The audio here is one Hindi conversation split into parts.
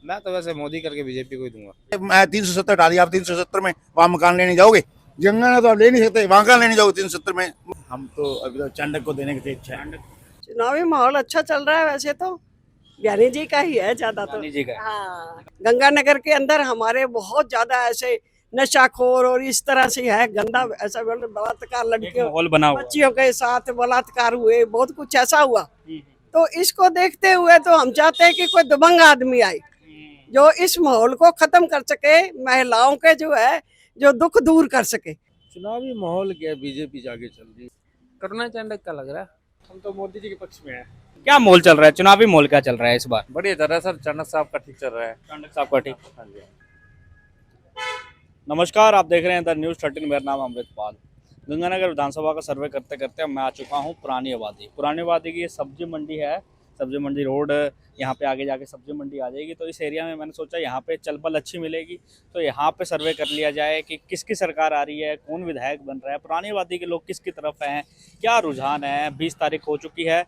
मैं तो वैसे मोदी करके बीजेपी को ही दूंगा। मैं 370 डाली, आप 370 में वहाँ मकान लेने जाओगे? जंगल तो आप ले नहीं सकते, वहाँ का लेने जाओगे 370 में? हम तो अभी तो चांडक को देने की इच्छा है। चुनावी माहौल अच्छा चल रहा है वैसे तो ज्ञानी जी का ही है ज्यादा तो। जी का। हाँ, गंगानगर के अंदर हमारे बहुत ज्यादा ऐसे नशाखोर और इस तरह से है गंदा, ऐसा बलात्कार, लड़कियों माहौल बना हुआ है। बच्चियों के साथ बलात्कार हुए, बहुत कुछ ऐसा हुआ। तो इसको देखते हुए तो हम चाहते हैं कि कोई दबंग आदमी आए जो इस माहौल को खत्म कर सके, महिलाओं के जो है जो दुख दूर कर सके। चुनावी माहौल क्या, बीजेपी जाके चल रही है। करुणा चांडक का लग रहा है। हम तो मोदी जी के पक्ष में है। क्या माहौल चल रहा है, चुनावी माहौल क्या चल रहा है इस बार? बढ़िया चल रहा है सर, चाणक्य साहब का ठीक चल रहा है। चांडक साहब का ठीक। हाँ जी। नमस्कार, आप देख रहे हैं द न्यूज़ 13। मेरा नाम अमृतपाल। गंगानगर विधानसभा का सर्वे करते करते मैं आ चुका हूँ पुरानी आबादी। पुरानी आबादी की ये सब्जी मंडी है, सब्जी मंडी रोड। यहाँ पे आगे जाके सब्जी मंडी आ जाएगी। तो इस एरिया में मैंने सोचा यहाँ पे चल पल अच्छी मिलेगी, तो यहाँ पे सर्वे कर लिया जाए कि किसकी सरकार आ रही है, कौन विधायक बन रहा है, पुरानी आबादी के लोग किसकी तरफ हैं, क्या रुझान है। 20 तारीख हो चुकी है,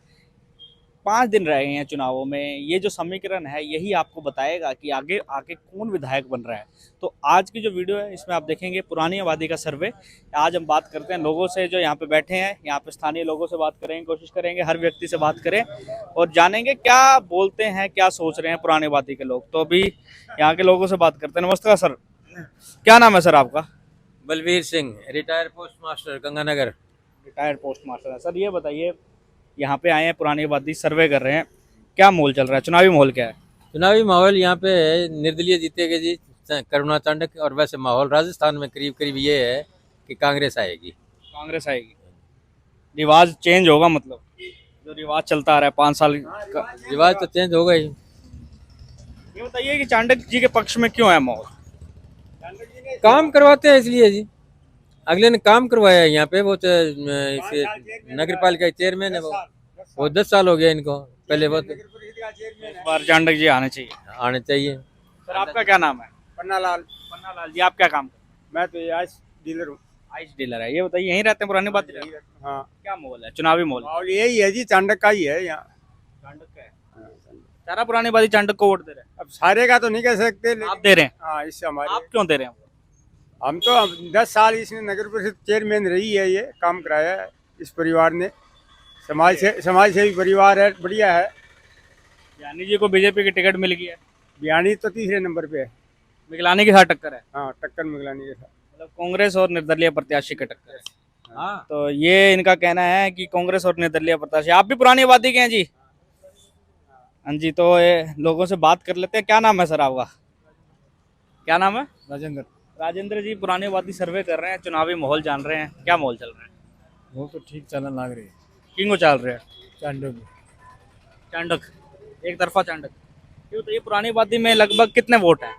5 दिन रह गए हैं चुनावों में। ये जो समीकरण है यही आपको बताएगा कि आगे आके कौन विधायक बन रहा है। तो आज की जो वीडियो है इसमें आप देखेंगे पुरानी आबादी का सर्वे। आज हम बात करते हैं लोगों से जो यहाँ पे बैठे हैं, यहाँ पे स्थानीय लोगों से बात करेंगे, कोशिश करेंगे हर व्यक्ति से बात करें और जानेंगे क्या बोलते हैं, क्या सोच रहे हैं पुरानी आबादी के लोग। तो अभी यहाँ के लोगों से बात करते हैं। नमस्कार सर, क्या नाम है सर आपका? Balvir Singh, retired post master Ganganagar. Retired post master है सर। ये बताइए, यहाँ पे आए हैं पुरानी आबादी, सर्वे कर रहे हैं, क्या माहौल चल रहा है, चुनावी माहौल क्या है? चुनावी माहौल यहाँ पे है, निर्दलीय जीतेगी जी करुणा चांडक। और वैसे माहौल राजस्थान में करीब करीब ये है कि कांग्रेस आएगी। कांग्रेस आएगी। रिवाज चेंज होगा, मतलब जो रिवाज चलता आ रहा है 5 साल का। रिवाज तो चेंज होगा ही। ये बताइए कि चांडक जी के पक्ष में क्यों है माहौल? काम करवाते हैं इसलिए जी। अगले ने काम करवाया है यहाँ पे, वो तो इसे नगर पालिका चेयरमैन है वो 10 साल हो गया इनको। पहले वो इस बार चांडक जी आने चाहिए। आने चाहिए। सर आपका क्या नाम है? पन्नालाल। पन्नालाल जी, आप क्या काम करते मैं तो ये आज डीलर हूँ। हैं? आइस डीलर है। ये बताइए, यहीं रहते हैं पुरानी बात? हाँ, क्या माहौल है, चुनावी माहौल? माहौल यही है जी, चांडक का ही है यहाँ। चांडक का है। सारा पुरानी बात चांडक को वोट दे रहे हैं। अब सारे का तो नहीं कह सकते, लेकिन आप दे रहे हैं? हाँ, इससे हमारे आप क्यों दे रहे हैं? हम तो 10 साल इसने नगर परिषद चेयरमैन रही है, ये काम कराया है इस परिवार ने। समाज से भी परिवार है, बढ़िया है। ज्ञानी जी को बीजेपी की टिकट मिल गई है, बयानी तो तीसरे नंबर पे है। मिगलानी के साथ टक्कर है। हाँ, टक्कर मिगलानी के साथ। मतलब कांग्रेस और निर्दलीय प्रत्याशी का टक्कर है। हाँ, तो ये इनका कहना है कि कांग्रेस और निर्दलीय प्रत्याशी। आप भी पुरानी आबादी के हैं जी? हाँ जी, तो ये लोगों से बात कर लेते हैं। क्या नाम है सर आपका? क्या नाम है? राजेंद्र। राजेंद्र जी, पुरानी आबादी सर्वे कर रहे हैं, चुनावी माहौल जान रहे हैं, क्या माहौल चल रहा है? वो तो ठीक चलन लग रही है। किंगो चल रहे हैं? चांडक। चांडक, एक तरफा चांडक। ये बताइए, पुरानी आबादी में लगभग कितने वोट हैं?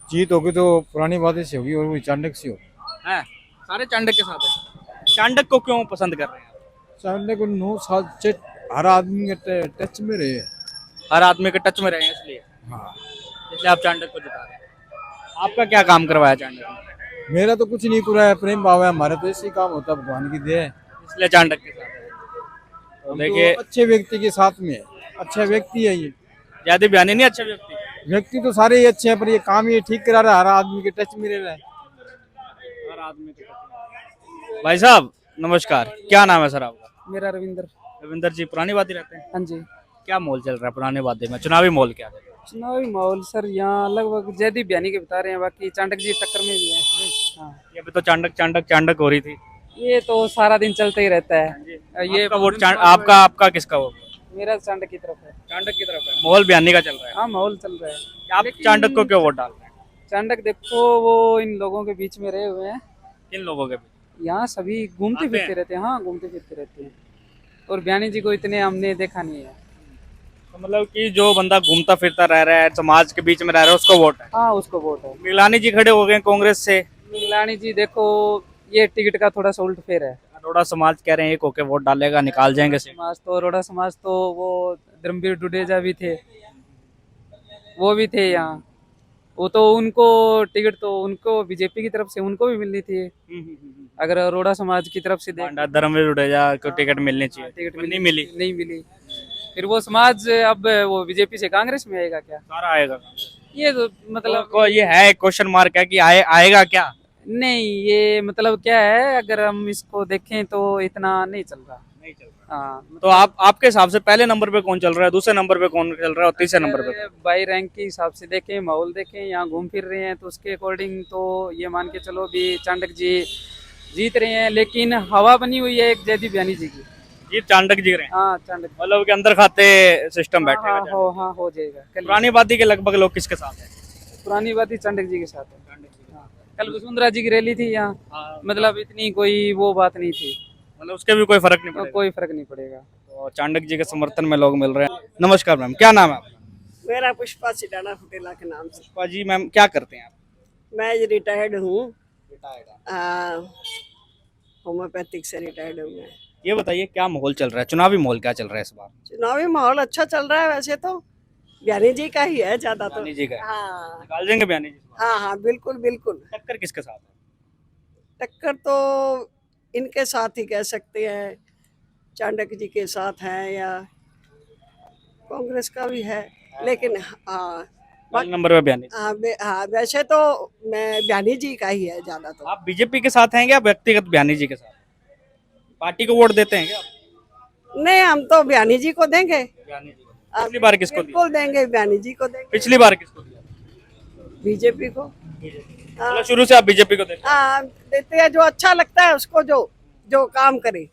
जीत होगी तो पुरानी बातें से होगी और वो चांडक से होगी। हैं? सारे चांडक के साथ है। चांडक को क्यों पसंद कर रहे हैं? चांडक को 9 साल से हर आदमी के टच में रहे। हर आदमी के टच में रहे हैं इसलिए। हाँ, इसलिए आप चांडक को जिता रहे हैं। आपका क्या काम करवाया चांडक ने? मेरा तो कुछ नहीं पूरा है, प्रेम भाव है हमारे, तो ऐसे ही काम होता है, भगवान की दया है। इसलिए चांडक के साथ है। तो हम देखिए, तो अच्छे व्यक्ति के साथ में है, अच्छा व्यक्ति है ये। ज्यादा बयानी नहीं, अच्छा व्यक्ति। व्यक्ति तो सारे ही अच्छे हैं, पर ये काम ये ठीक करा रहा है, हर आदमी के टच में रह रहा है। हर आदमी के टच में। भाई साहब नमस्कार, क्या नाम है सर आपका? मेरा रविंद्र। रविंदर जी, पुरानी आबादी रहते हैं? हाँ जी। क्या माहौल चल रहा है पुरानी आबादी में, चुनावी माहौल क्या है? चुनावी माहौल सर यहाँ लगभग जयदीप बयानी के बता रहे हैं, बाकी चांडक जी टक्कर में भी है। हाँ, ये भी तो चांडक चांडक चांडक हो रही थी। ये तो सारा दिन चलता ही रहता है। ये आपका वोट आपका किसका वोट? मेरा चांडक की तरफ है। चांडक की तरफ है। माहौल बयानी का चल रहा है। हाँ, माहौल चल रहा है। आप चांडक को क्यों वोट डाल रहे हैं? चांडक देखो, वो इन लोगों के बीच में रहे हुए हैं। किन लोगों के बीच? यहाँ सभी घूमते आते फिरते हैं? रहते हैं। हाँ, घूमते फिरते रहते हैं। और बयानी जी को इतने हमने देखा नहीं है। तो मतलब कि जो बंदा घूमता फिरता रह रहा है, समाज के बीच में रह रहा है, उसको वोट है। हाँ, उसको वोट है। मिगलानी जी खड़े हो गए कांग्रेस से। मिगलानी जी देखो, ये टिकट का थोड़ा सा उल्ट फेर है। अरोड़ा समाज कह रहे हैं एक होके वोट डालेगा, निकाल जाएंगे से। समाज तो अरोड़ा समाज तो वो धर्मवीर डुडेजा भी थे, वो भी थे यहाँ। वो तो उनको टिकट तो उनको बीजेपी की तरफ से उनको भी मिलनी थी। अगर अरोड़ा समाज की तरफ से देख, धर्मवीर उडेजा को टिकट मिलनी चाहिए, टिकट नहीं मिली। नहीं मिली। फिर वो समाज अब वो बीजेपी से कांग्रेस में आएगा क्या? सारा आएगा। ये तो मतलब ये है क्वेश्चन मार्क है कि आएगा क्या? नहीं, ये मतलब क्या है, अगर हम इसको देखें तो इतना नहीं चल रहा। नहीं चल रहा। हाँ, तो आपके हिसाब से पहले नंबर पे कौन चल रहा है, दूसरे नंबर पे कौन चल रहा है और तीसरे नंबर पे कौन? बाई रैंक के हिसाब से देखें, माहौल देखें, यहाँ घूम फिर रहे हैं तो उसके अकॉर्डिंग तो ये मान के चलो भी चाणक्य जी जीत रहे हैं, लेकिन हवा बनी हुई है एक जयदीप यानी जी की। जी चाणक्य जी रहे हैं, हाँ, चाणक्य। मतलब के अंदर खाते सिस्टम बैठेगा। हाँ, हो जाएगा। कल पुरानी आबादी के लगभग लोग किसके साथ हैं? पुरानी बात ही चाणक्य जी के साथ है। हाँ, कल वसुंधरा जी की रैली थी यहाँ, मतलब इतनी कोई वो बात नहीं थी, मतलब उसके भी कोई फर्क नहीं पड़ेगा। कोई फर्क नहीं पड़ेगा। तो चाणक्य जी के समर्थन में लोग मिल रहे हैं। नमस्कार मैम, क्या नाम है आपका? मेरा पुष्पा सिडाना फुटेला के नाम से। पुष्पा जी मैम क्या करते हैं आप? मैं रिटायर्ड हूँ, होम्योपैथिक से रिटायर्ड हूँ मैं। ये बताइए क्या माहौल चल रहा है, चुनावी माहौल क्या चल रहा है इस बार? चुनावी माहौल अच्छा चल रहा है, वैसे तो बयानी जी का ही है ज्यादा तो। बयानी जी का है। हाँ निकाल देंगे बयानी जी इस बार? हाँ हाँ, बिल्कुल बिल्कुल। टक्कर किसके साथ है? टक्कर तो इनके साथ ही कह सकते हैं, चाणक्य जी के साथ है, या कांग्रेस का भी है, लेकिन हाँ पहले नंबर पे बयानी जी। हाँ, वैसे तो मैं बयानी जी का ही है ज्यादा तो। आप बीजेपी के साथ हैं क्या व्यक्तिगत बयानी जी के साथ? पार्टी को वोट देते हैं क्या आप? नहीं, हम तो बयानी जी को देंगे। बयानी जी को। पिछली बार किसको दिया? बिल्कुल देंगे, बयानी जी को देंगे। पिछली बार किसको दिया? बीजेपी को। मतलब शुरू से आप बीजेपी को देते हैं? हाँ, देते हैं, जो अच्छा लगता है उसको, जो जो काम करे,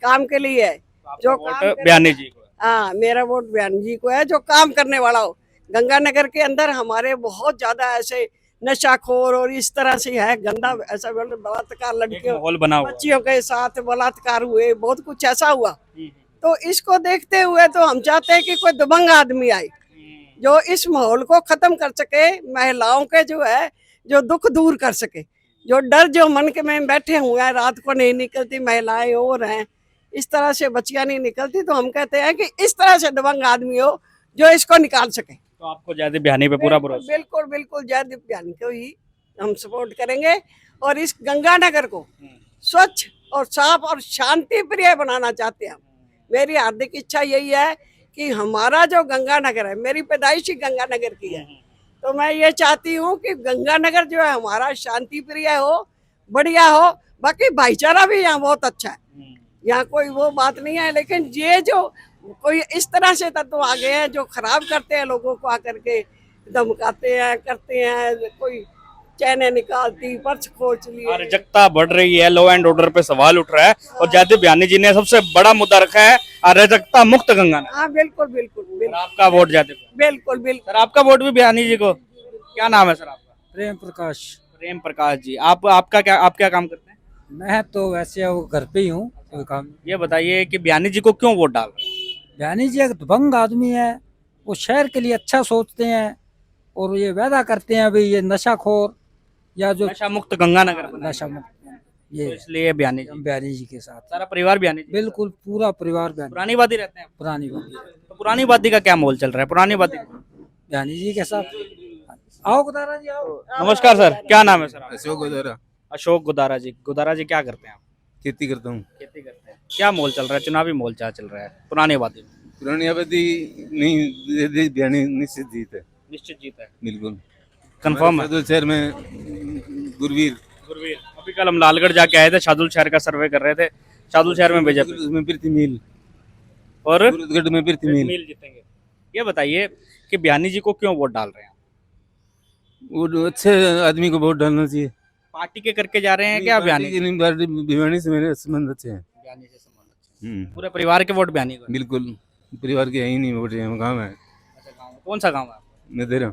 काम के लिए है, आपका जो वोट काम करे। बयानी जी को है। हाँ, मेरा वोट बयानी जी को है, जो काम करने वाला हो। गंगानगर के अंदर हमारे बहुत ज्यादा ऐसे नशाखोर और इस तरह से है, गंदा ऐसा बलात्कार, एक लड़कियों माहौल बना हुआ है। बच्चियों के साथ बलात्कार हुए, बहुत कुछ ऐसा हुआ। हम्म, तो इसको देखते हुए तो हम चाहते हैं कि कोई दबंग आदमी आए जो इस माहौल को खत्म कर सके, महिलाओं के जो है जो दुख दूर कर सके, जो डर जो मन के में बैठे हुए हैं, रात को नहीं निकलती महिलाएं और हैं, इस तरह से बच्चियां नहीं निकलती, तो हम कहते हैं कि इस तरह से दबंग आदमी हो जो इसको निकाल सके। तो आपको जयदीप बयानी पे पूरा भरोसा? बिल्कुल बिल्कुल, जयदीप बयानी को ही हम सपोर्ट करेंगे, और इस गंगानगर को स्वच्छ और साफ और शांति प्रिय बनाना चाहते हैं हम। मेरी हार्दिक इच्छा यही है कि हमारा जो गंगानगर है, मेरी पैदाइश ही गंगानगर की है, तो मैं ये चाहती हूँ कि गंगानगर जो है हमारा शांति प्रिय हो, बढ़िया हो। बाकी भाईचारा भी यहाँ बहुत अच्छा है, यहाँ कोई वो बात नहीं है, लेकिन ये जो कोई इस तरह से तत्व आ गए हैं जो खराब करते हैं लोगों को, आकर के धमकाते हैं, करते हैं, कोई चैने निकालती, पर्स खोच लिए। अराजकता बढ़ रही है, लॉ एंड ऑर्डर पे सवाल उठ रहा है, और जयदीप बयानी जी ने सबसे बड़ा मुद्दा रखा है अराजकता मुक्त गंगानगर। हाँ, बिल्कुल बिल्कुल और बिल्कुल आपका वोट जयदीप? बिल्कुल बिल्कुल। सर आपका वोट भी बयानी जी को? क्या नाम है सर आपका? प्रेम प्रकाश। प्रेम प्रकाश जी। आप आप क्या काम करते हैं? मैं तो वैसे वो घर पे ही हूँ, कोई काम। ये बताइए कि बयानी जी को क्यों वोट डाल रहे हैं? बयानी जी एक दबंग आदमी है, वो शहर के लिए अच्छा सोचते हैं, और ये वादा करते हैं भाई ये नशाखोर या जो नशा मुक्त गंगानगर बनाएंगे। नशा मुक्त, तो ये इसलिए बयानी जी, बयानी जी के साथ सारा परिवार बयानी जी? बिल्कुल पूरा परिवार बयानी, पुरानी वादी रहते हैं? पुरानी बात, तो पुरानी वादी का क्या माहौल चल रहा है? पुरानी वादी। बयानी जी के साथ। आओ गुदारा जी, आओ। नमस्कार सर, क्या नाम है सर आपका? अशोक गुदारा। अशोक गुदारा जी। गुदारा जी क्या करते हैं आप? खेती करता हूँ। खेती करते हैं। क्या माहौल चल रहा है, चुनावी माहौल क्या चल रहा है पुरानी वादी में? पुरानी आबादी नहीं, बयानी निश्चित जीत है। निश्चित जीत है, बिल्कुल कंफर्म है। शाहदुल शहर में गुरवीर, गुरवीर। अभी कल हम लालगढ़ जाके आए थे, शाहदुल शहर का सर्वे कर रहे थे। शाहदुल शहर में बीजेपी उसमें पृथ्वी मिल और गुरुदगढ़ में पृथ्वी मिल। मिल जीतेंगे। ये बताइए कि बयानी जी को क्यों वोट डाल रहे हैं? वो अच्छे आदमी को वोट डालना चाहिए। पार्टी के करके जा रहे हैं क्या बयानी? भिवानी से मेरे संबंध अच्छे हैं। बयानी से संबंध अच्छे। पूरे परिवार के वोट बयानी को? बिल्कुल, परिवार के यही नहीं वोट है, गाँव है। अच्छा, गाँव में कौन सा गाँव है आपका? नदेरा,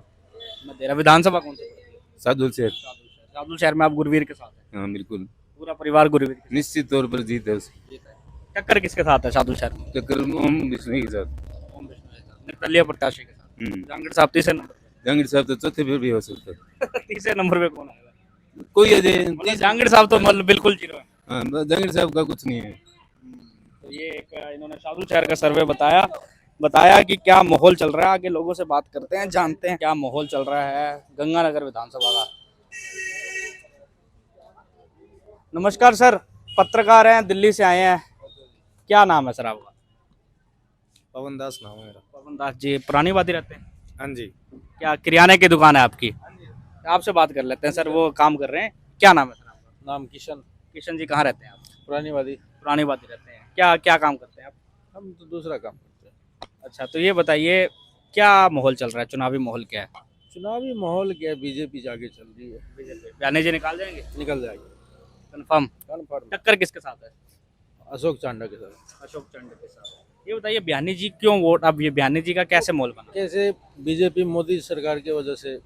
मदेरा। विधानसभा कौन सी पड़ती है? शाहदुल शहर। शाहदुल शहर में आप गुरवीर के साथ हैं? हाँ बिल्कुल, पूरा परिवार गुरवीर के निश्चित तौर पर जीत है उसकी। साथ है। टक्कर किसके साथ है शाहदुल शहर में? टक्कर ओम विष्णु के साथ। ओम विष्णु के साथ। निर्दलीय प्रत्याशी के साथ। जहांगीर साहब तीसरे नंबर जहांगीर साहब तो चौथे पे भी हो सकता है। पे। तीसरे नंबर पे कौन आएगा? कोई अजय मतलब जहांगीर साहब तो मतलब बिल्कुल जीरो है। हाँ, जहांगीर साहब का कुछ नहीं है। तो ये एक इन्होंने शाहदुल शहर का सर्वे बताया कि क्या माहौल चल रहा है। आगे लोगों से बात करते हैं, जानते हैं क्या माहौल चल रहा है गंगानगर विधानसभा का। नमस्कार सर, पत्रकार हैं, दिल्ली से आए हैं। क्या नाम है सर आपका? पवन दास नाम है मेरा। पवन दास जी पुरानी वादी रहते हैं? हाँ जी। क्या किराने की दुकान है आपकी? आपसे बात कर लेते हैं सर, वो काम कर रहे हैं। क्या नाम है सर आपका? नाम किशन, किशन जी, कहाँ रहते हैं आप? पुरानी वादी। पुरानी वादी रहते हैं। क्या क्या काम करते हैं आप? हम तो दूसरा काम करते हैं। अच्छा, तो ये बताइए क्या माहौल चल रहा है, चुनावी माहौल क्या है? चुनावी माहौल क्या है, बीजेपी जाके चल रही है, बयानी जी निकाल जाएंगे? निकल जाएगी कंफर्म? कन्फर्म। टक्कर किसके साथ है? अशोक चांडा के साथ। अशोक चंड के साथ। ये बताइए बयानी जी क्यों वोट, अब ये बयानी जी का कैसे मोल बना? कैसे बीजेपी मोदी सरकार की वजह से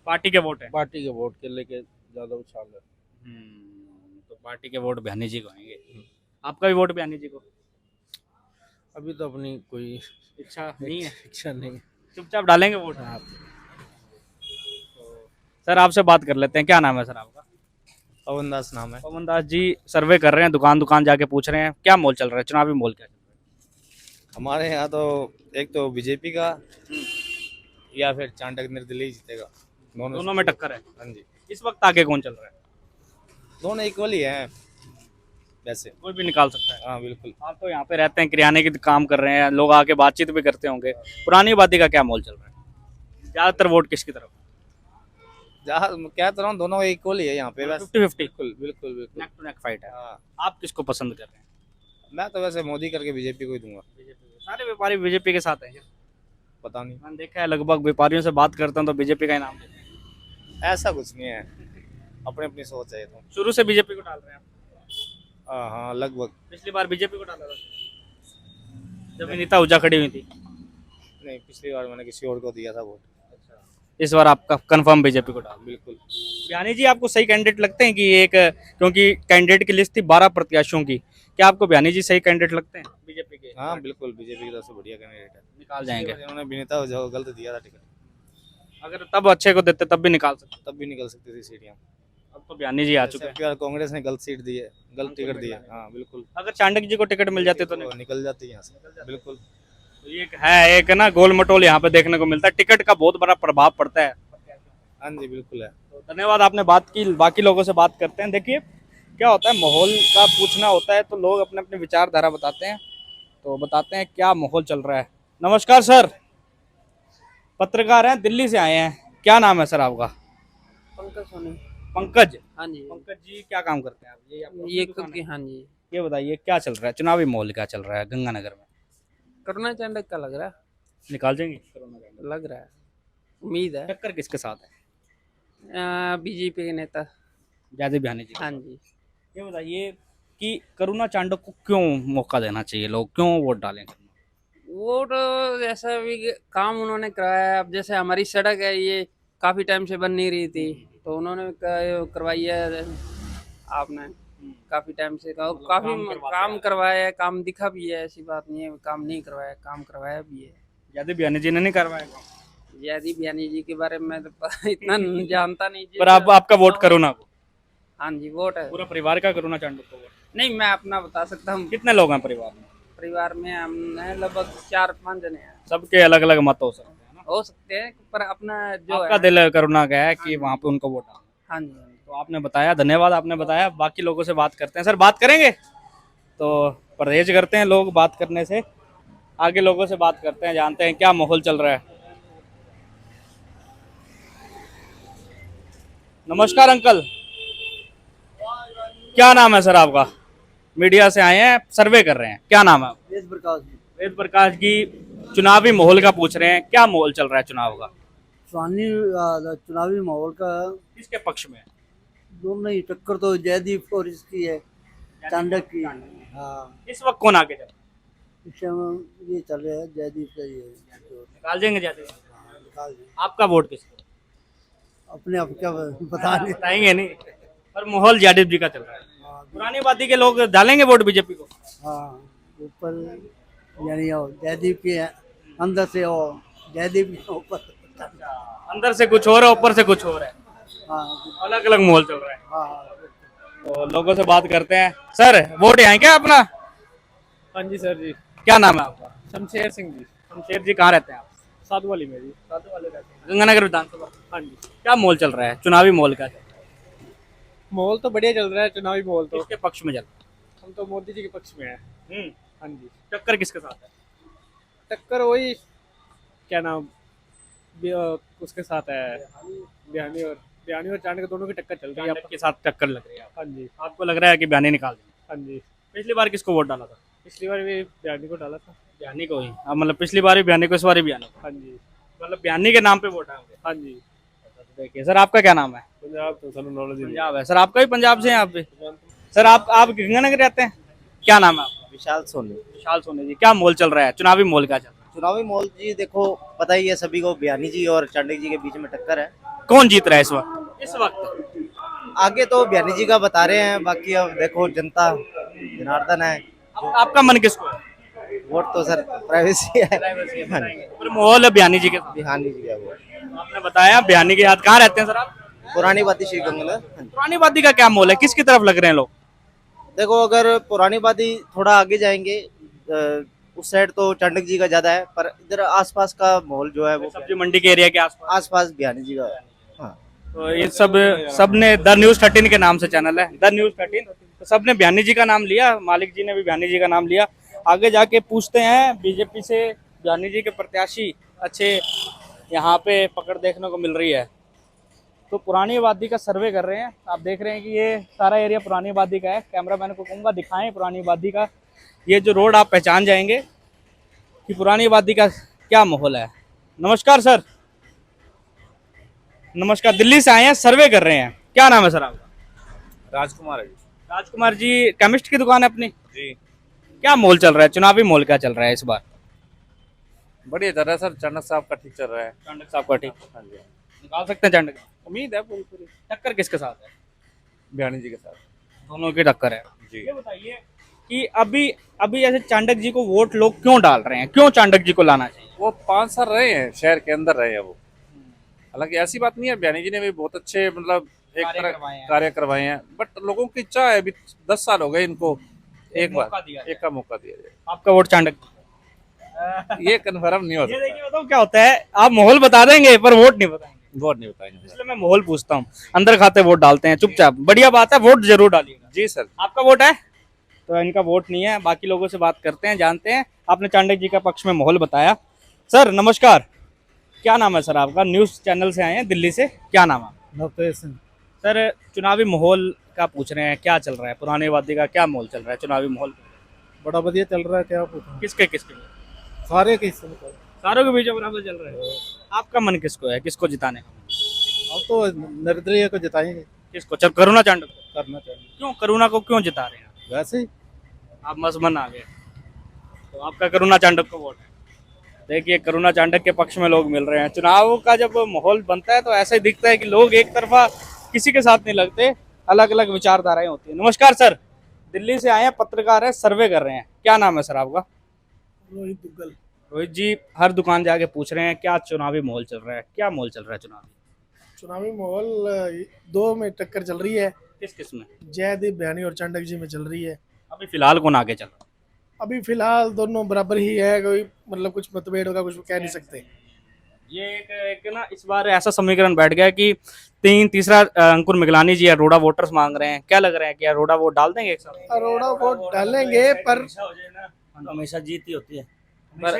पार्टी के वोट है। पार्टी के वोट के लेके ज्यादा उछाल है। तो पार्टी के वोट बयानी जी को आएंगे। आपका भी वोट बयानी जी को? अभी तो अपनी कोई इच्छा नहीं है? इच्छा नहीं। चुपचाप डालेंगे वोट? सर आपसे बात कर लेते हैं, क्या नाम है सर आपका? पवन दास नाम है। पवन दास जी सर्वे कर रहे हैं, दुकान दुकान जाके पूछ रहे हैं क्या मोल चल रहा है, चुनावी मोल क्या चल रहा हमारे यहाँ तो एक तो बीजेपी का या फिर चांडक निर्दलीय जीतेगा। है? दोनों में टक्कर है। हाँ जी, इस वक्त आगे कौन चल रहा है? दोनों इक्वल ही हैं वैसे। कोई भी निकाल सकता है। हाँ बिल्कुल। आप तो यहाँ पे रहते हैं, किराने की काम कर रहे हैं, लोग आके बातचीत भी करते होंगे। पुरानी आबादी का क्या मोल चल रहा है? ज्यादातर वोट किसकी तरफ? जहाँ क्या तरह दोनों इक्वल ही है यहाँ पे वैसे। 50-50 बिल्कुल बिल्कुल बिल्कुल। नेक टू नेक फाइट है। हाँ, आप किसको पसंद कर रहे हैं? मैं तो वैसे मोदी करके बीजेपी को ही दूंगा। सारे व्यापारी बीजेपी के साथ हैं क्या? पता नहीं, मैंने देखा है लगभग व्यापारियों से बात करता हूँ तो बीजेपी का ही नाम लेते हैं। ऐसा कुछ नहीं है, अपनी अपनी सोच है ये तो। शुरू से बीजेपी को डाल रहे हैं आप? हाँ लगभग। पिछली बार बीजेपी को डाला था जब नीता ऊजा खड़ी हुई थी। नहीं, पिछली बार मैंने किसी और को दिया था वोट। इस बार आपका कंफर्म बीजेपी को डाल? बिल्कुल। बयानी जी आपको सही कैंडिडेट लगते हैं कि एक, क्योंकि कैंडिडेट की लिस्ट थी 12 प्रत्याशियों की, क्या आपको बयानी जी सही कैंडिडेट लगते हैं बीजेपी के? हाँ बिल्कुल, बीजेपी की तरफ से बढ़िया कैंडिडेट है। निकाल जाएंगे। उन्होंने विनीता जो गलत दिया था टिकट, अगर तब अच्छे को देते तब भी निकाल सकते। तब भी निकल सकती थी सीटियाँ। अब तो बयानी जी आ चुके हैं। कांग्रेस ने गलत सीट दी है, गलत टिकट दिया। हाँ बिल्कुल, अगर चांडक जी को टिकट मिल जाते तो तो निकल जाती है यहाँ से। बिल्कुल। तो ये है एक ना गोल मटोल यहाँ पे देखने को मिलता है, टिकट का बहुत बड़ा प्रभाव पड़ता है। हाँ जी बिल्कुल है। तो धन्यवाद, आपने बात की। बाकी लोगों से बात करते हैं। देखिए क्या होता है, माहौल का पूछना होता है तो लोग अपने अपने विचारधारा बताते हैं, तो बताते हैं क्या माहौल चल रहा है। नमस्कार सर, पत्रकार हैं, दिल्ली से आए हैं। क्या नाम है सर आपका? पंकज सोनी। पंकज? हाँ जी। पंकज जी क्या काम करते हैं आप? ये आपका ये दुकान है? हाँ जी। ये बताइए क्या चल रहा है, चुनावी माहौल क्या चल रहा है गंगानगर में? करुणा चांडक का लग रहा निकाल जाएंगे? है, लग रहा है, उम्मीद है। टक्कर किसके साथ है? बीजेपी के नेता। जयदेव बयानी जी। हाँ जी। ये बताइए कि करुणा चांडक को क्यों मौका देना चाहिए, लोग क्यों वोट डालें? वोट जैसा भी काम उन्होंने कराया है, अब जैसे हमारी सड़क है ये काफ़ी टाइम से बन नहीं रही थी, तो उन्होंने करवाई है आपने काफ़ी टाइम से। काफ़ी काम करवाया है, काम दिखा भी है, ऐसी बात नहीं है काम नहीं करवाया, काम करवाया भी है। जयदेव बयानी जी ने नहीं करवाया काम? जयदीप बयानी जी के बारे में तो इतना जानता नहीं जी। पर आप आपका वोट करुणा को? हाँ जी, वोट है। पूरा परिवार का करुणा चांडक को वोट? नहीं, मैं अपना बता सकता हूँ। कितने लोग हैं परिवार में? परिवार में हम हैं लगभग 4-5 जने हैं। सबके अलग अलग मत हो सकते हैं ना? हो सकते हैं, पर अपना जो आपका है। दिल करुणा का है कि वहाँ पे उनको वोट डालना? हाँ जी, हाँ जी। तो आपने बताया, धन्यवाद, आपने बताया। बाकी लोगों से बात करते हैं। सर बात करेंगे तो परहेज करते हैं लोग बात करने से, आगे लोगों से बात करते हैं, जानते हैं क्या माहौल चल रहा है। नमस्कार अंकल, क्या नाम है सर आपका? मीडिया से आए हैं, सर्वे कर रहे हैं, क्या नाम है? वेद प्रकाश जी। वेद प्रकाश जी, चुनावी माहौल का पूछ रहे हैं, क्या माहौल चल रहा है चुनाव का? चुनावी माहौल का किसके पक्ष में? दोनों ही टक्कर तो जयदीप और इसकी है, चांडक की। हाँ, इस वक्त कौन आगे चल रहा है? इस समय ये चल रहा है जयदीप का ये निकाल देंगे जयदेव? निकाल दिया। आपका वोट किसको? अपने आप क्या बता नहीं। बताएंगे नहीं, पर माहौल जयदेव जी का चल रहा है। पुरानी आबादी के लोग डालेंगे वोट बीजेपी को? हाँ, ऊपर यानी हो जयदीप के अंदर से हो, जयदीप के ऊपर। अंदर से कुछ और है, ऊपर से कुछ और है, हाँ अलग अलग माहौल चल रहा है। हाँ। तो लोगों से बात करते हैं। सर वोट यहाँ क्या अपना? हाँ जी सर जी। क्या नाम है आपका? शमशेर सिंह जी। शमशेर जी, कहाँ रहते हैं आप? साधु वाली में जी। साधु वाले रहते हैं, गंगानगर विधानसभा। हाँ जी। क्या माहौल चल रहा है, चुनावी माहौल का? माहौल तो बढ़िया चल रहा है, चुनावी माहौल तो। किसके पक्ष में चल रहा हम तो मोदी जी के पक्ष में है। है? हाँ जी। टक्कर किसके साथ है? टक्कर वही क्या नाम उसके साथ है, बयानी और चाणक्य दोनों की टक्कर चल रही है। चाणक्य के साथ टक्कर लग रही है हाँ जी, आपको लग रहा है कि बयानी निकाल देंगे? हाँ जी। पिछली बार किसको वोट डाला था? पिछली बार भी बयानी को डाला था। बयानी को ही। अब मतलब पिछली बार भी बयानी को, इस बार भी बयानी को। हाँ जी, मतलब बयानी के नाम पे वोट डालोगे? हाँ जी। देखिए सर, आपका क्या नाम है? पंजाब तो सर नॉलेज नहीं। पंजाब है सर, आपका भी पंजाब से हैं आप भी? सर आप गंगानगर रहते हैं? क्या नाम है आपका? विशाल सोनी। विशाल सोनी जी, क्या मोल चल रहा है, चुनावी मोल क्या चल रहा चुनावी मोल जी देखो पता ही है सभी को, बयानी जी और चांडक जी के बीच में टक्कर है। है? कौन जीत रहा है इस वक्त? इस वक्त आगे तो बयानी जी का बता रहे हैं, बाकी अब देखो जनता जनार्दन है। आपका मन किसको है? वोट तो सर प्राइवेसी है। हाँ जी, पर माहौल है बयानी जी के साथ। बयानी जी का वोट। आपने बताया बयानी के साथ, कहाँ रहते हैं सर आप? पुरानी बाती श्री गंगानगर। हाँ जी। पुरानी वादी का क्या मोल है, किसकी तरफ लग रहे हैं लोग? देखो अगर पुरानी बाती थोड़ा आगे जाएंगे उस साइड तो चांडक जी का ज्यादा है, पर इधर आसपास का माहौल जो है वो सब्जी मंडी के एरिया के आसपास। आसपास बयानी जी का है। हाँ तो ये सब ने द न्यूज़ 13 के नाम से चैनल है, द न्यूज़ 13, तो सबने बयानी जी का नाम लिया, मालिक जी ने भी बयानी जी का नाम लिया। आगे जाके पूछते हैं बीजेपी से, बयानी जी के प्रत्याशी अच्छे यहाँ पे पकड़ देखने को मिल रही है। तो पुरानी आबादी का सर्वे कर रहे हैं, आप देख रहे हैं कि ये सारा एरिया पुरानी आबादी का है। कैमरामैन को कहूँगा दिखाएं पुरानी आबादी का ये जो रोड, आप पहचान जाएंगे कि पुरानी आबादी का क्या माहौल है। नमस्कार सर। नमस्कार, दिल्ली से आए हैं, सर्वे कर रहे हैं। क्या नाम है सर आपका? राजकुमार है राजकुमार जी, केमिस्ट की दुकान है अपनी? जी। क्या मोल चल रहा है, चुनावी मोल क्या चल रहा है इस बार? बढ़िया चल रहा है सर, चाणक्य साहब का ठीक चल रहा है। चाणक्य साहब का ठीक हाँ जी, निकाल सकते हैं चाणक्य? उम्मीद है पूरी पूरी। टक्कर किसके साथ है? बयानी जी के साथ। दोनों की टक्कर है। जी। ये बताइए कि अभी अभी ऐसे चाणक्य जी को वोट लोग क्यों डाल रहे हैं, क्यों चाणक्य जी को लाना चाहिए? वो 5 साल रहे हैं, शहर के अंदर रहे हैं वो। हालांकि ऐसी बात नहीं है, बयानी जी ने भी बहुत अच्छे मतलब एक कार्य तरह करवाए हैं। कार्य करवाए हैं, बट लोगों की इच्छा है, अभी 10 साल हो गए इनको, एक मौका बार दिया जाए। एक का मौका दिया जाए। आपका वोट चाणक्य? ये कन्फर्म नहीं हो ये सकता, देखिए बताओ क्या होता है, आप माहौल बता देंगे पर वोट नहीं बताएंगे, वोट नहीं बताएंगे। इसलिए मैं माहौल पूछता हूँ। अंदर खाते वोट डालते हैं चुपचाप, बढ़िया बात है, वोट जरूर डालिएगा। जी सर। आपका वोट है? तो इनका वोट नहीं है। बाकी लोगों से बात करते हैं, जानते हैं। आपने चाणक्य जी का पक्ष में माहौल बताया। सर नमस्कार, क्या नाम है सर आपका? न्यूज़ चैनल से आए हैं दिल्ली से, क्या नाम है? नवतेज सिंह। सर चुनावी माहौल का पूछ रहे हैं, क्या चल रहा है, पुरानी आबादी का क्या माहौल चल रहा है, चुनावी माहौल बड़ा बढ़िया चल रहा है, क्या पूछूं, किसके किसके? सारे के हिस्से में। सारों के बीच बराबर चल रहा है। आपका मन किसको है, किसको जिताने का मन? हम तो नरेंद्र को जिताएंगे। किसको? चल करुणा चाणक्य को। करना चाहिए क्यों करुणा को क्यों जिता रहे हैं? वैसे ही। आप मसमन आ गए, तो आपका करुणा चाणक्य को वोट है। देखिए करुणा चाणक्य के पक्ष में लोग मिल रहे हैं। चुनाव का जब माहौल बनता है तो ऐसा ही दिखता है कि लोग एक तरफा किसी के साथ नहीं लगते, अलग अलग विचारधाराएं होती है। नमस्कार सर, दिल्ली से आए हैं, पत्रकार है, सर्वे कर रहे हैं। क्या नाम है सर आपका? रोहित दुग्गल। रोहित जी, हर दुकान जाके पूछ रहे हैं क्या चुनावी माहौल चल रहा है, क्या माहौल चल रहा है चुनावी? चुनावी माहौल दो में टक्कर चल रही है, किस किस में? जयदीप बयानी और चांडक जी में चल रही है। अभी फिलहाल कौन आगे चल रहा है? अभी फिलहाल दोनों बराबर ही है, कोई मतलब कुछ मतभेद होगा कुछ कह नहीं सकते। ये एक ना इस बार ऐसा समीकरण बैठ गया कि तीसरा अंकुर मिगलानी जी अरोड़ा वोटर्स मांग रहे हैं। क्या लग रहा है कि अरोड़ा वोट डाल देंगे एक साथ? अरोड़ा वोट डालेंगे पर हमेशा जीत ही होती है। पर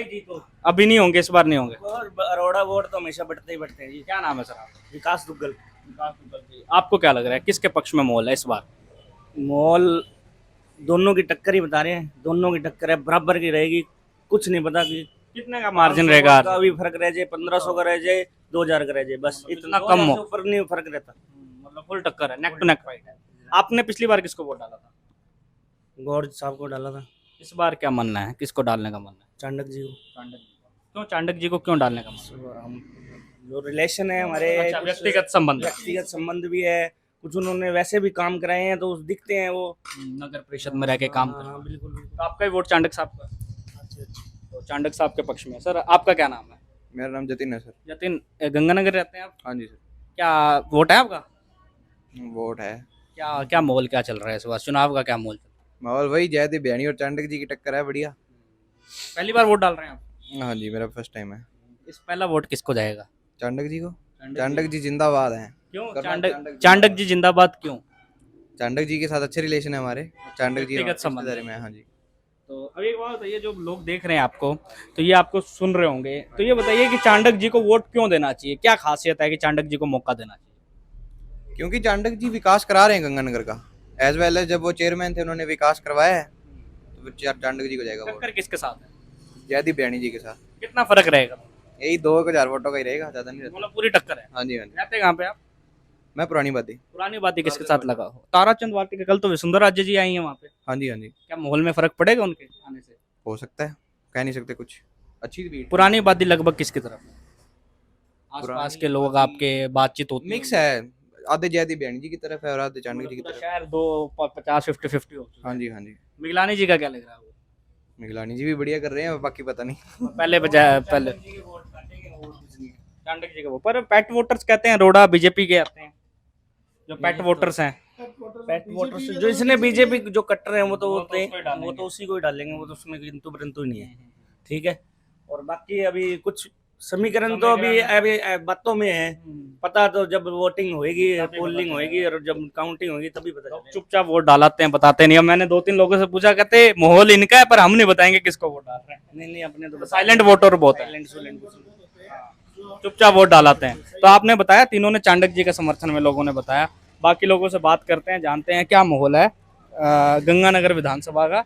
अभी नहीं होंगे, इस बार नहीं होंगे। और अरोड़ा वोट तो हमेशा बढ़ते ही बढ़ते हैं जी। क्या नाम है सर आपका? विकास दुग्गल। आपको क्या लग रहा है किसके पक्ष में माहौल है इस बार? मॉल दोनों की टक्कर ही बता रहे हैं, दोनों की टक्कर है, बराबर की रहेगी। कुछ नहीं पता कि कितने का मार्जिन रहेगा? का भी फर्क रह जाए, 1500 का रह जाए, 2000 का रह जाए, बस इतना इतना कम कम हो। ऊपर नहीं फर्क रहता। मतलब फुल टक्कर है, नेक टू नेक फाइट है। आपने पिछली बार किसको वोट डाला था? गौर साहब को डाला था। इस बार क्या मानना है, किसको डालने का मन है? चांडक जी को। चाणक्य जी को। क्यों चाणक्य जी को क्यों डालने का मन? हम जो रिलेशन है हमारे, अच्छा, कुछ व्यक्तिगत संबंध। व्यक्तिगत संबंध भी है, कुछ उन्होंने वैसे भी काम कराए हैं तो दिखते हैं वो। नगर परिषद में रह के काम कर रहे हाँ, हैं। बिल्कुल बिल्कुल। तो आपका ही वोट चाणक्य साहब का? तो चाणक्य साहब के पक्ष में। सर आपका क्या नाम है? मेरा नाम जतिन है सर। जतिन, गंगानगर रहते हैं आप? हाँ जी सर। क्या वोट है आपका? वोट है। क्या क्या माहौल क्या चल रहा है इस बार, चुनाव का क्या माहौल चल रहा माहौल वही जयदीप बयानी और चाणक्य जी की टक्कर है, बढ़िया। है? पहली बार वोट डाल रहे हैं आप? हाँ जी, मेरा फर्स्ट टाइम है। इस पहला वोट किसको जाएगा? चाणक्य जी को। चाणक्य जी जिंदाबाद हैं। क्यों चाणक्य चाणक्य जी जिंदाबाद क्यों? चाणक्य जी के साथ अच्छे रिलेशन है हमारे। चाणक्य जी व्यक्तिगत संबंध। रिश्तेदारी में है, हाँ जी। तो अभी एक बात बताइए, जो लोग देख रहे हैं आपको, तो ये आपको सुन रहे होंगे, तो ये बताइए कि चांडक जी को वोट क्यों देना चाहिए, क्या खासियत है कि चांडक जी को मौका देना चाहिए? क्योंकि चांडक जी विकास करा रहे हैं गंगानगर का, एज वेल एज जब वो चेयरमैन थे उन्होंने विकास करवाया है, तो फिर चांडक जी को जाएगा वोट। टक्कर किसके साथ है? जयदीप बयानी जी के साथ कितना फर्क रहेगा? यही 2000 वोटों का ही रहेगा, ज्यादा नहीं रहता। मतलब पूरी टक्कर है। हाँ जी, हाँ जी। रहते कहाँ पे आप? मैं पुरानी बाती। पुरानी बात किसके साथ लगा हो? ताराचंद वाटी के कल तो वसुंधरा राज्य जी आई हैं वहाँ पे। हाँ जी, हाँ जी। क्या माहौल में फर्क पड़ेगा उनके आने से? हो सकता है, कह नहीं सकते कुछ। अच्छी भीड़। पुरानी बाती लगभग किसकी तरफ है? आसपास के लोग आपके बातचीत होती मिक्स है, आधे जयदीप बयानी जी की तरफ है और आधे चांडक जी की तरफ। शायद 50-50 हो। हाँ जी, हाँ जी। मिगलानी जी का क्या लग रहा है? मिगलानी जी भी बढ़िया कर रहे हैं, बाकी पता नहीं। पहले चांडक जी का वो, पर पेट वोटर्स कहते हैं रोड़ा बीजेपी के आते हैं, जो पेट वोटर्स हैं। पेट वोटर्स जो इसने बीजेपी जो कट्टर हैं वो तो उसी को ही डालेंगे, वो तो उसमें किंतु परंतु नहीं है, ठीक है। और बाकी अभी कुछ समीकरण तो अभी बातों में है, पता तो जब वोटिंग होएगी, पोलिंग होएगी और जब काउंटिंग होगी तभी पता चलेगा। चुपचाप वोट डालाते हैं, बताते नहीं। अब मैंने 2-3 लोगों से पूछा, कहते माहौल इनका है पर हम नहीं बताएंगे किसको वोट डाल रहे हैं। नहीं अपने तो साइलेंट वोटर बहुत है, चुपचाप वोट डालाते हैं। तो आपने बताया तीनों ने चांडक जी के समर्थन में, लोगों ने बताया। बाकी लोगों से बात करते हैं, जानते हैं क्या माहौल है गंगानगर विधानसभा का।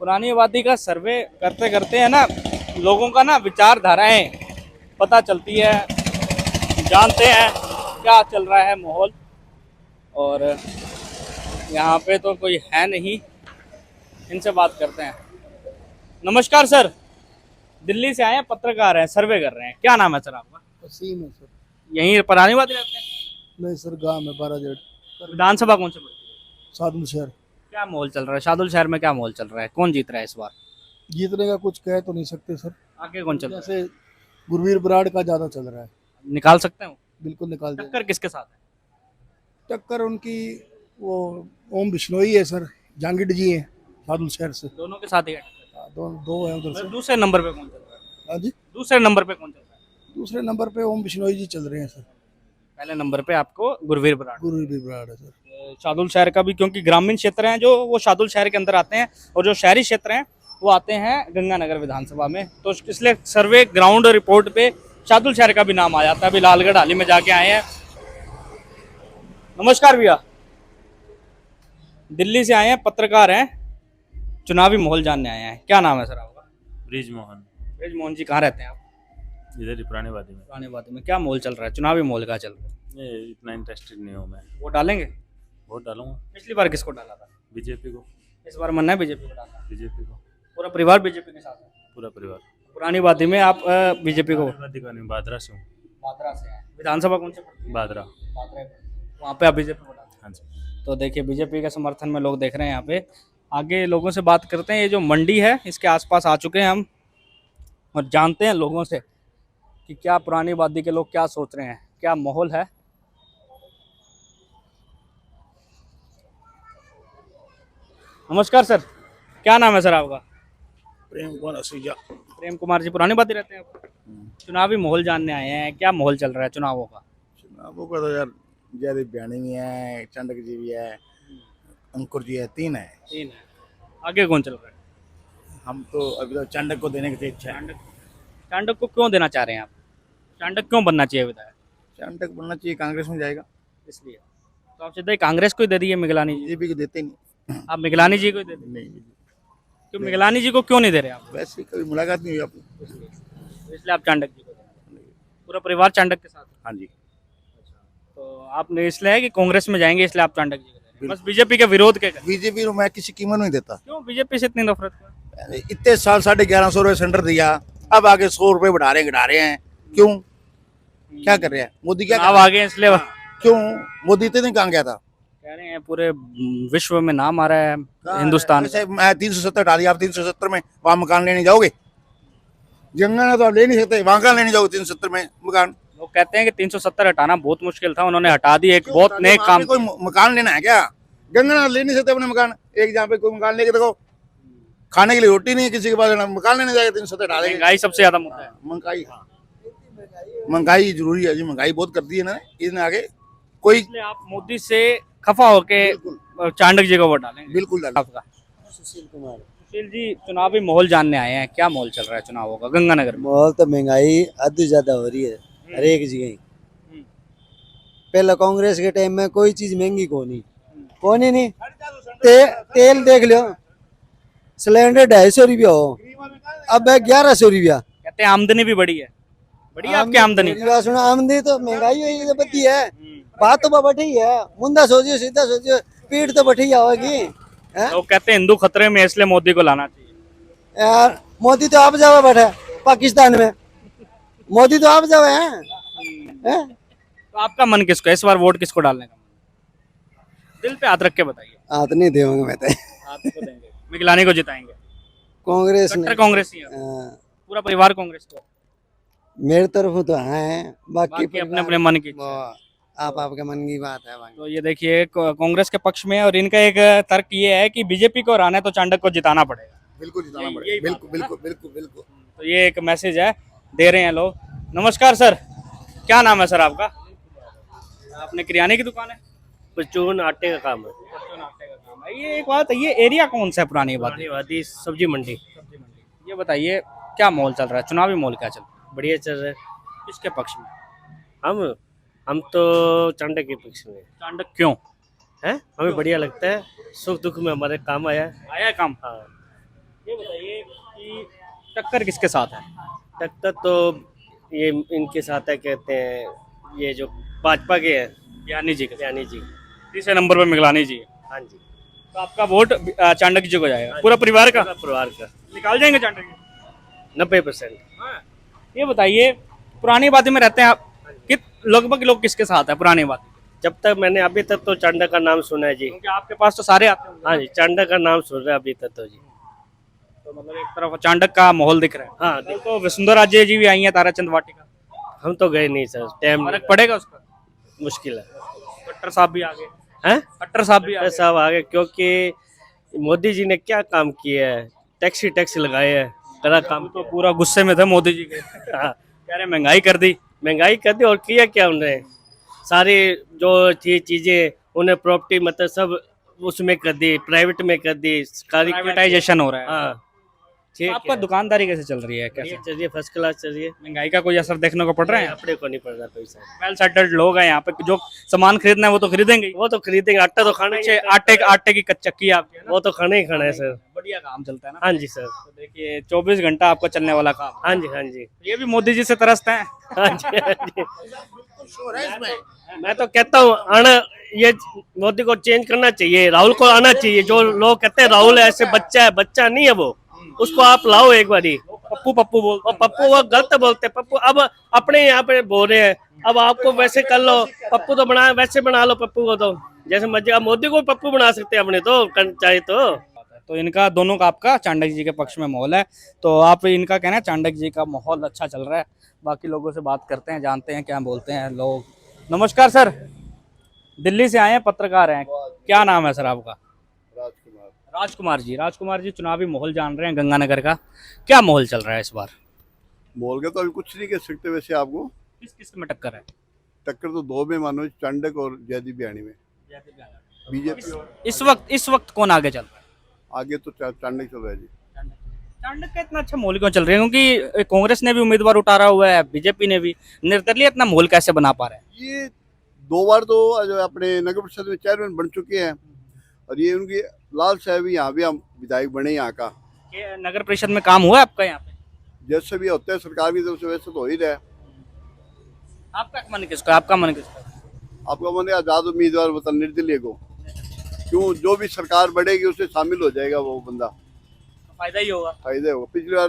पुरानी आबादी का सर्वे करते करते है ना, लोगों का ना विचारधाराएं पता चलती है, जानते हैं क्या चल रहा है माहौल। और यहाँ पे तो कोई है नहीं, इनसे बात करते हैं। नमस्कार सर, दिल्ली से आए हैं, पत्रकार हैं, सर्वे कर रहे हैं। क्या नाम है सर आपका? वसीम है सर। यहीं पुरानी बात रहते हैं? नहीं सर, गांव में 12 विधानसभा कौन से पड़ती है? सादुल शहर। क्या माहौल चल रहा है शादुल शहर में? क्या माहौल चल रहा है? कौन जीत रहा है इस बार? जीतने का कुछ कह तो नहीं सकते सर। आगे कौन चल रहा है? जैसे गुरवीर बराड़ का ज्यादा चल रहा है। निकाल सकते हो? बिल्कुल निकाल दे। टक्कर किसके साथ है? टक्कर उनकी वो ओम बिश्नोई है सर, जहांगीर जी है सादुल शहर से। दोनों के साथ ही है? दो है उधर से। दूसरे नंबर पे कौन चल रहा है? हाँ जी, दूसरे नंबर पे कौन चल रहा है? दूसरे नंबर पे ओम बिश्नोई जी चल रहे हैं सर। पहले नंबर पे आपको गुरवीर बराड़। गुरवीर बराड़ है सर। शादुल शहर का भी, क्योंकि ग्रामीण क्षेत्र हैं जो वो शादुल शहर के अंदर आते हैं, और जो शहरी क्षेत्र हैं वो आते हैं गंगानगर विधानसभा में। तो इसलिए सर्वे ग्राउंड रिपोर्ट पे शादुल शहर का भी नाम आ जाता है। अभी लालगढ़ हाल ही में जाके आए हैं। नमस्कार भैया, दिल्ली से आए हैं, पत्रकार हैं, चुनावी माहौल जानने आए हैं। क्या नाम है सर आपका? ब्रिजमोहन। ब्रिजमोहन जी, कहाँ रहते हैं आप? इधर ही पुराने वादी में। पुरानी बात में क्या माहौल चल रहा है? चुनावी माहौल क्या चल रहा है? ये इतना इंटरेस्टेड नहीं हूँ मैं। वोट डालेंगे? वोट डालूंगा। पिछली बार किसको डाला था? बीजेपी को। इस बार मन है बीजेपी को डालना? बीजेपी को। पूरा परिवार बीजेपी के साथ है? पूरा परिवार। पुरानी बाती में आप बीजेपी को? वादी का नहीं, बादरा से हूँ। बादरा से हैं। विधानसभा कौन से पड़ती है? बादरा। वहाँ पे आप बीजेपी को डालते हैं? हाँ जी। तो देखिए, बीजेपी के समर्थन में लोग देख रहे हैं यहाँ पे। आगे लोगों से बात करते हैं। ये जो मंडी है इसके आसपास आ चुके हैं हम, और जानते हैं लोगों से कि क्या पुरानी वादी के लोग क्या सोच रहे हैं, क्या माहौल है। नमस्कार सर, क्या नाम है सर आपका? प्रेम कुमार असीजा। प्रेम कुमार जी, पुरानी बाती रहते हैं आप? चुनावी माहौल जानने आए हैं, क्या माहौल चल रहा है चुनावों का? चुनावों का तो यार जयदीप बयानी भी है, चांडक जी भी है, अंकुर जी है, तीन है। आगे कौन चल रहा है? हम तो अभी तो चांडक को देने की इच्छा है। चांडक को क्यों देना चाह रहे हैं आप? चांडक क्यों बनना चाहिए विधायक? चांडक बनना चाहिए, कांग्रेस में जाएगा इसलिए। तो आप सीधे कांग्रेस को ही दे दिए, मिगलानी जी? बीजेपी को देते नहीं। आप मिगलानी जी को ही दे दिए? नहीं, क्यों मिगलानी जी को क्यों नहीं दे रहे आप? वैसे कभी मुलाकात नहीं हुई आपकी, इसलिए आप चांडक जी को दे रहे हैं। पूरा परिवार चांडक के साथ है? हाँ जी। तो आपने इसलिए है कि कांग्रेस में जाएंगे इसलिए आप चांडक जी को दे रहे हैं, बस बीजेपी के विरोध के? बीजेपी को मैं किसी कीमत नहीं देता। क्यों बीजेपी से इतनी नफरत? इतने साल 1150 रुपये सिलेंडर दिया, अब आगे 100 रुपये बढ़ा रहे हैं। क्यों? क्या कर रहे हैं मोदी? क्या अब आगे इसलिए क्यों? मोदी इतने कहाँ गया था? कह रहे हैं पूरे विश्व में नाम आ रहा है हिंदुस्तान। मैं 370 डाली, आप 370 में वहाँ मकान लेने जाओगे? जंगल तो आप ले नहीं सकते, वहाँ कहाँ लेने जाओगे 370 में मकान? लोग कहते हैं कि 370 हटाना बहुत मुश्किल था, उन्होंने हटा दी। एक बहुत नेक काम। कोई मकान लेना है क्या? गंगा ले नहीं सकते अपने मकान। एक जहाँ पे कोई मकान लेके देखो, खाने के लिए रोटी नहीं है किसी के पास, मकान लेने जाएगा 370 डालेंगे। महंगाई सबसे ज्यादा मुद्दा है। महंगाई, हाँ महंगाई जरूरी है जी, महंगाई बहुत कर दी है ना इसने आगे। कोई इसलिए आप मोदी से खफा होके चांडक जी को वोट डालेंगे? बिल्कुल डालेंगे। आपका? सुशील कुमार। सुशील जी, चुनावी माहौल जानने आए हैं, क्या माहौल चल रहा है चुनावों का गंगानगर में? माहौल तो महंगाई हद से ज्यादा हो रही है हर एक जगह। पहले कांग्रेस के टाइम में कोई चीज महंगी कौन ही नहीं। तेल देख लो, सिलेंडर 250 रुपया हो, अब है 1100 रुपया। कहते हैं आमदनी भी बढ़ी है, बढ़ी है आपकी आमदनी? सुना आमदनी तो महंगाई हुई तो बढ़ी है, बात तो बढ़ी है। मुंदा सोचियो, सीधा सोचियो, पीठ तो बढ़ी होगी। लोग कहते हैं हिंदू खतरे में, इसलिए मोदी को लाना चाहिए। यार मोदी तो आप जावा बैठा है पाकिस्तान में, मोदी तो आप जावे हैं। तो आपका मन किसको, इस बार वोट किसको डालने का? दिल पे हाथ रख के बताइए। हाथ नहीं देंगे मैं तो। हाथ को देंगे, मिगलानी को जिताएंगे। कांग्रेस कट्टर कांग्रेसी है, पूरा परिवार कांग्रेस को? मेरी तरफ तो है, बाकी अपने अपने मन की आप आपके मन की बात है। तो ये देखिए कांग्रेस के पक्ष में, और इनका एक तर्क ये है कि बीजेपी को हराना है तो चांडक को जिताना पड़ेगा। बिल्कुल जिताना पड़ेगा, बिल्कुल बिल्कुल बिल्कुल बिल्कुल। तो ये एक मैसेज है, दे रहे हैं लोग। नमस्कार सर, क्या नाम है सर आपका? आपने किराने की दुकान है? परचून आटे का काम है। ये एक बात है, ये एरिया कौन सा है पुरानी वादी सब्जी मंडी। ये बताइए क्या माहौल चल रहा है, चुनावी माहौल क्या चल रहा है? बढ़िया चल रहा है। किसके पक्ष में? हम तो चांडक के पक्ष में। चांडक क्यों है? हमें बढ़िया लगता है, सुख दुख में हमारे काम आया है काम। हाँ। ये बताइए कि टक्कर किसके साथ है? टक्कर तो ये इनके साथ है, कहते हैं ये जो भाजपा के हैं, ज्ञानी जी। तीसरे नंबर पर मिगलानी जी। हाँ जी। तो आपका वोट चांडक जी को जाएगा? पूरा परिवार का? परिवार का। निकाल जाएंगे चांडक जी? 90%। ये बताइए पुरानी आबादी में रहते हैं आप, लगभग लोग किसके साथ है पुरानी आबादी? जब तक मैंने अभी तक तो चांडक का नाम सुना है जी। क्योंकि आपके पास तो सारे आते हैं। हाँ जी, चांडक का नाम सुन रहे हैं अभी तक तो जी। तो मतलब एक तरफ चांडक का माहौल दिख रहा है। हाँ। तो वसुंधरा जी भी आई हैं, ताराचंद वाटिका। हम तो गए नहीं सर, टाइम फर्क पड़ेगा उसका? मुश्किल है। खट्टर साहब भी आ गए हैं? खट्टर साहब भी आ गए, क्योंकि मोदी जी ने क्या काम किया है, टैक्स लगाए है, कड़ा काम। तो पूरा गुस्से में थे मोदी जी के। हाँ। कह रहे महंगाई कर दी और किया क्या उन्होंने, सारी जो थी चीजें उन्हें प्रॉपर्टी मतलब सब उसमें कर दी, प्राइवेट में कर दी, प्राइवेटाइजेशन हो रहा है। हाँ ठीक। आपका दुकानदारी कैसे चल रही है? कैसे चल रही है? फर्स्ट क्लास चल रही है। महंगाई का कोई असर देखने को पड़ रहा है? अपने को नहीं पड़ रहा कोई सर। वेल सेटल्ड लोग हैं यहाँ पे, जो सामान खरीदना है वो तो खरीदेंगे। आटा तो खाना ही। आटे की चक्की आपकी है ना? वो तो खाना ही खाना है सर। बढ़िया काम चलता है ना? हाँ जी सर। तो देखिए 24 घंटा आपका चलने वाला काम। हाँ जी हाँ जी। ये भी मोदी जी से तरसते हैं। हाँ जी हाँ जी। मैं तो कहता हूँ आना, ये मोदी को चेंज करना चाहिए, राहुल को आना चाहिए। जो लोग कहते हैं राहुल ऐसे बच्चा है, बच्चा नहीं है वो, उसको आप लाओ एक बारी। पप्पू बोल, पप्पू वो गलत बोलते हैं। पप्पू अब अपने यहाँ पे बोल रहे हैं, अब आपको वैसे कर लो, पप्पू तो बना वैसे बना लो पप्पू को, तो जैसे मर्जी। अब मोदी को पप्पू बना सकते हैं अपने तो, चाहे तो इनका दोनों का आपका चांडक जी के पक्ष में माहौल है। तो आप इनका कहना है चांडक जी का माहौल अच्छा चल रहा है। बाकी लोगों से बात करते हैं, जानते हैं क्या बोलते हैं लोग। नमस्कार सर, दिल्ली से आए हैं, पत्रकार हैं, क्या नाम है सर आपका? राजकुमार जी, चुनावी माहौल जान रहे हैं गंगानगर का, क्या माहौल चल रहा है इस बार? बोल के तो अभी कुछ नहीं कह सकते। वैसे आपको किस में टक्कर है? टक्कर तो दो में मानो, चांडक और जयदीप बियाणी में। बीजेपी इस वक्त कौन आगे चल रहा है? आगे तो चांडक चल रहा है जी। चांडक का इतना अच्छा माहौल क्यों चल रहा है? क्योंकि कांग्रेस ने भी उम्मीदवार उतारा हुआ है, बीजेपी ने भी। निर्दलीय इतना माहौल कैसे बना पा रहे हैं? ये 2 बार तो जो अपने नगर परिषद में चेयरमैन बन चुके हैं, और ये उनकी लाल साहब यहाँ भी हम विधायक बने यहाँ का। नगर परिषद में काम हुआ है आपका यहाँ पे? जैसे भी होता है सरकार की तरफ से वैसे तो हो ही रहा है। आपका मन किसका है? आपका मन है आजाद उम्मीदवार, मतलब निर्दलीय को। क्यों, जो भी सरकार बढ़ेगी उससे शामिल हो जाएगा वो बंदा, फायदा ही होगा। पिछली बार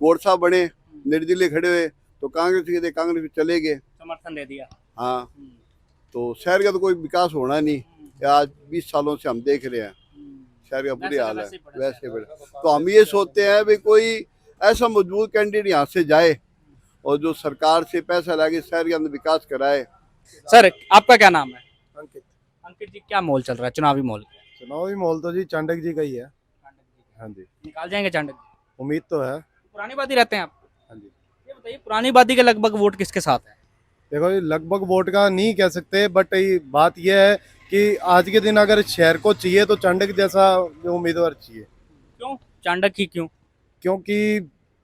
गौड़ साहब बने, निर्दलीय खड़े हुए तो कांग्रेस चले गए, समर्थन दे दिया। हाँ, तो शहर का तो कोई विकास होना नहीं। आज 20 सालों से हम देख रहे हैं शहर का बुरी हाल है। वैसे बड़े तो हम ये सोचते हैं भाई कोई ऐसा मजबूत कैंडिडेट यहाँ से जाए और जो सरकार से पैसा लाके शहर के अंदर विकास कराए। सर आपका क्या नाम है? अंकित जी, क्या माहौल चल रहा है चुनावी माहौल? तो जी चांडक जी का ही है। हाँ जी। निकाल जाएंगे चांडक? उम्मीद तो है। पुरानी बादी रहते हैं आप? हाँ जी। ये बताइए पुरानी बादी के लगभग वोट किसके साथ है? देखो ये लगभग वोट का नहीं कह सकते, बट बात यह है कि आज के दिन अगर शहर को चाहिए तो चांडक जैसा उम्मीदवार चाहिए। क्यों? चांडक ही क्यों? क्योंकि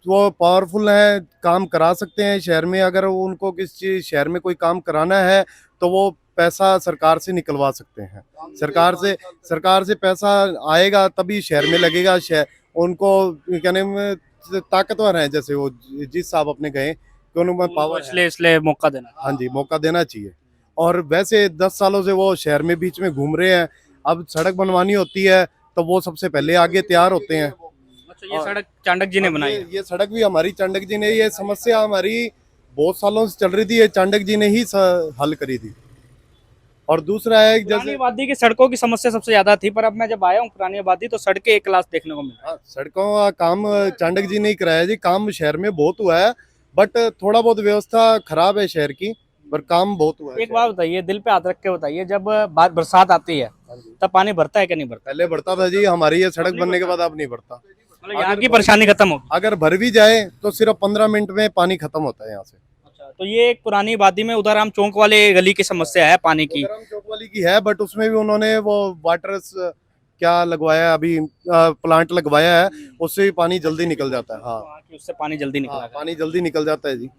वो पावरफुल हैं, काम करा सकते हैं शहर में। अगर उनको किसी शहर में कोई काम कराना है तो वो पैसा सरकार से निकलवा सकते हैं। सरकार से पैसा आएगा तभी शहर में लगेगा। शहर उनको कहने में ताकतवर हैं, जैसे वो जिस साहब अपने गए कि उन्होंने पावर है। इसलिए मौका देना। हाँ जी, मौका देना चाहिए। और वैसे 10 सालों से वो शहर में बीच में घूम रहे हैं। अब सड़क बनवानी होती है तो वो सबसे पहले आगे तैयार होते हैं। अच्छा, ये सड़क चांडक जी ने बनाई है? ये सड़क भी हमारी चांडक जी ने, ये समस्या हमारी बहुत सालों से चल रही थी, ये चांडक जी ने ही हल करी थी। और दूसरा है पुरानी आबादी की सड़कों की समस्या सबसे ज्यादा थी, पर अब मैं जब आया हूँ पुरानी आबादी तो सड़कें एक क्लास देखने को मिला। सड़कों का काम चांडक जी ने ही कराया जी। काम शहर में बहुत हुआ है, बट थोड़ा बहुत व्यवस्था खराब है शहर की, पर काम बहुत हुआ है। एक बात बताइए, दिल पे हाथ रख के बताइए, जब बरसात आती है तब पानी भरता है क्या नहीं भरता? पहले भरता था जी, हमारी ये सड़क बनने के बाद अब नहीं भरता। मतलब यहाँ की परेशानी खत्म हो? अगर भर भी जाए तो सिर्फ 15 मिनट में पानी खत्म होता है यहाँ से। तो ये एक पुरानी आबादी में उदाराम चौक वाले गली की समस्या है पानी की। उदाराम चौक वाली की है, बट उसमें भी उन्होंने वो वाटर क्या लगवाया है, अभी प्लांट लगवाया है, उससे भी पानी जल्दी निकल जाता है। हाँ, उससे पानी जल्दी निकल पानी जल्दी निकल जाता है जी।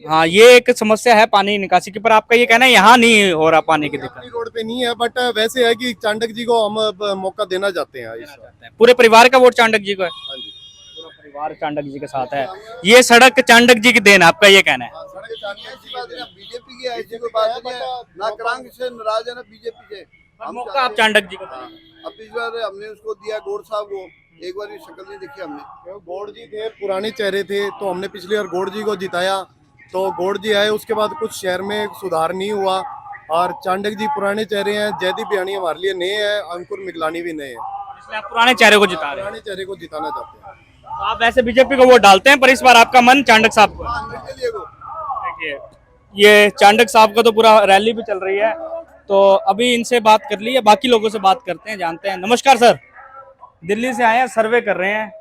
हाँ, ये एक समस्या है पानी निकासी की, पर आपका ये कहना है यहाँ नहीं हो रहा पानी की दिक्कत? रोड पे नहीं है, बट वैसे है कि चांडक जी को हम अब मौका देना चाहते हैं। पूरे परिवार का वोट चांडक जी को है? पूरा परिवार चांडक जी के साथ है। ये सड़क चांडक जी की देन, आपका ये कहना है? बीजेपी की ऐसी कोई बात नहीं है, ना करांग से नाराज है ना बीजेपी से। मौका आप चांडक जी को? अब पिछली बार हमने उसको दिया गौड़ साहब को, एक बार भी शक्ल नहीं देखी हमने। गौड़ जी थे, पुराने चेहरे थे, तो हमने पिछली बार गौड़ जी को जिताया, तो गौड़ जी आए, उसके बाद कुछ शहर में सुधार नहीं हुआ। और चांडक जी पुराने चेहरे हैं, जयदीप बियानी हमारे लिए नए हैं, अंकुर मिगलानी भी नए हैं, इसलिए आप पुराने चेहरे को जिता रहे हैं? पुराने चेहरे को जिताना चाहते हैं। तो आप वैसे बीजेपी को वोट डालते हैं, पर इस बार आपका मन चांडक साहब को? देखिए, ये चांडक साहब का तो पूरा रैली भी चल रही है, तो अभी इनसे बात कर ली है, बाकी लोगों से बात करते हैं, जानते हैं। नमस्कार सर, दिल्ली से आए हैं, सर्वे कर रहे हैं,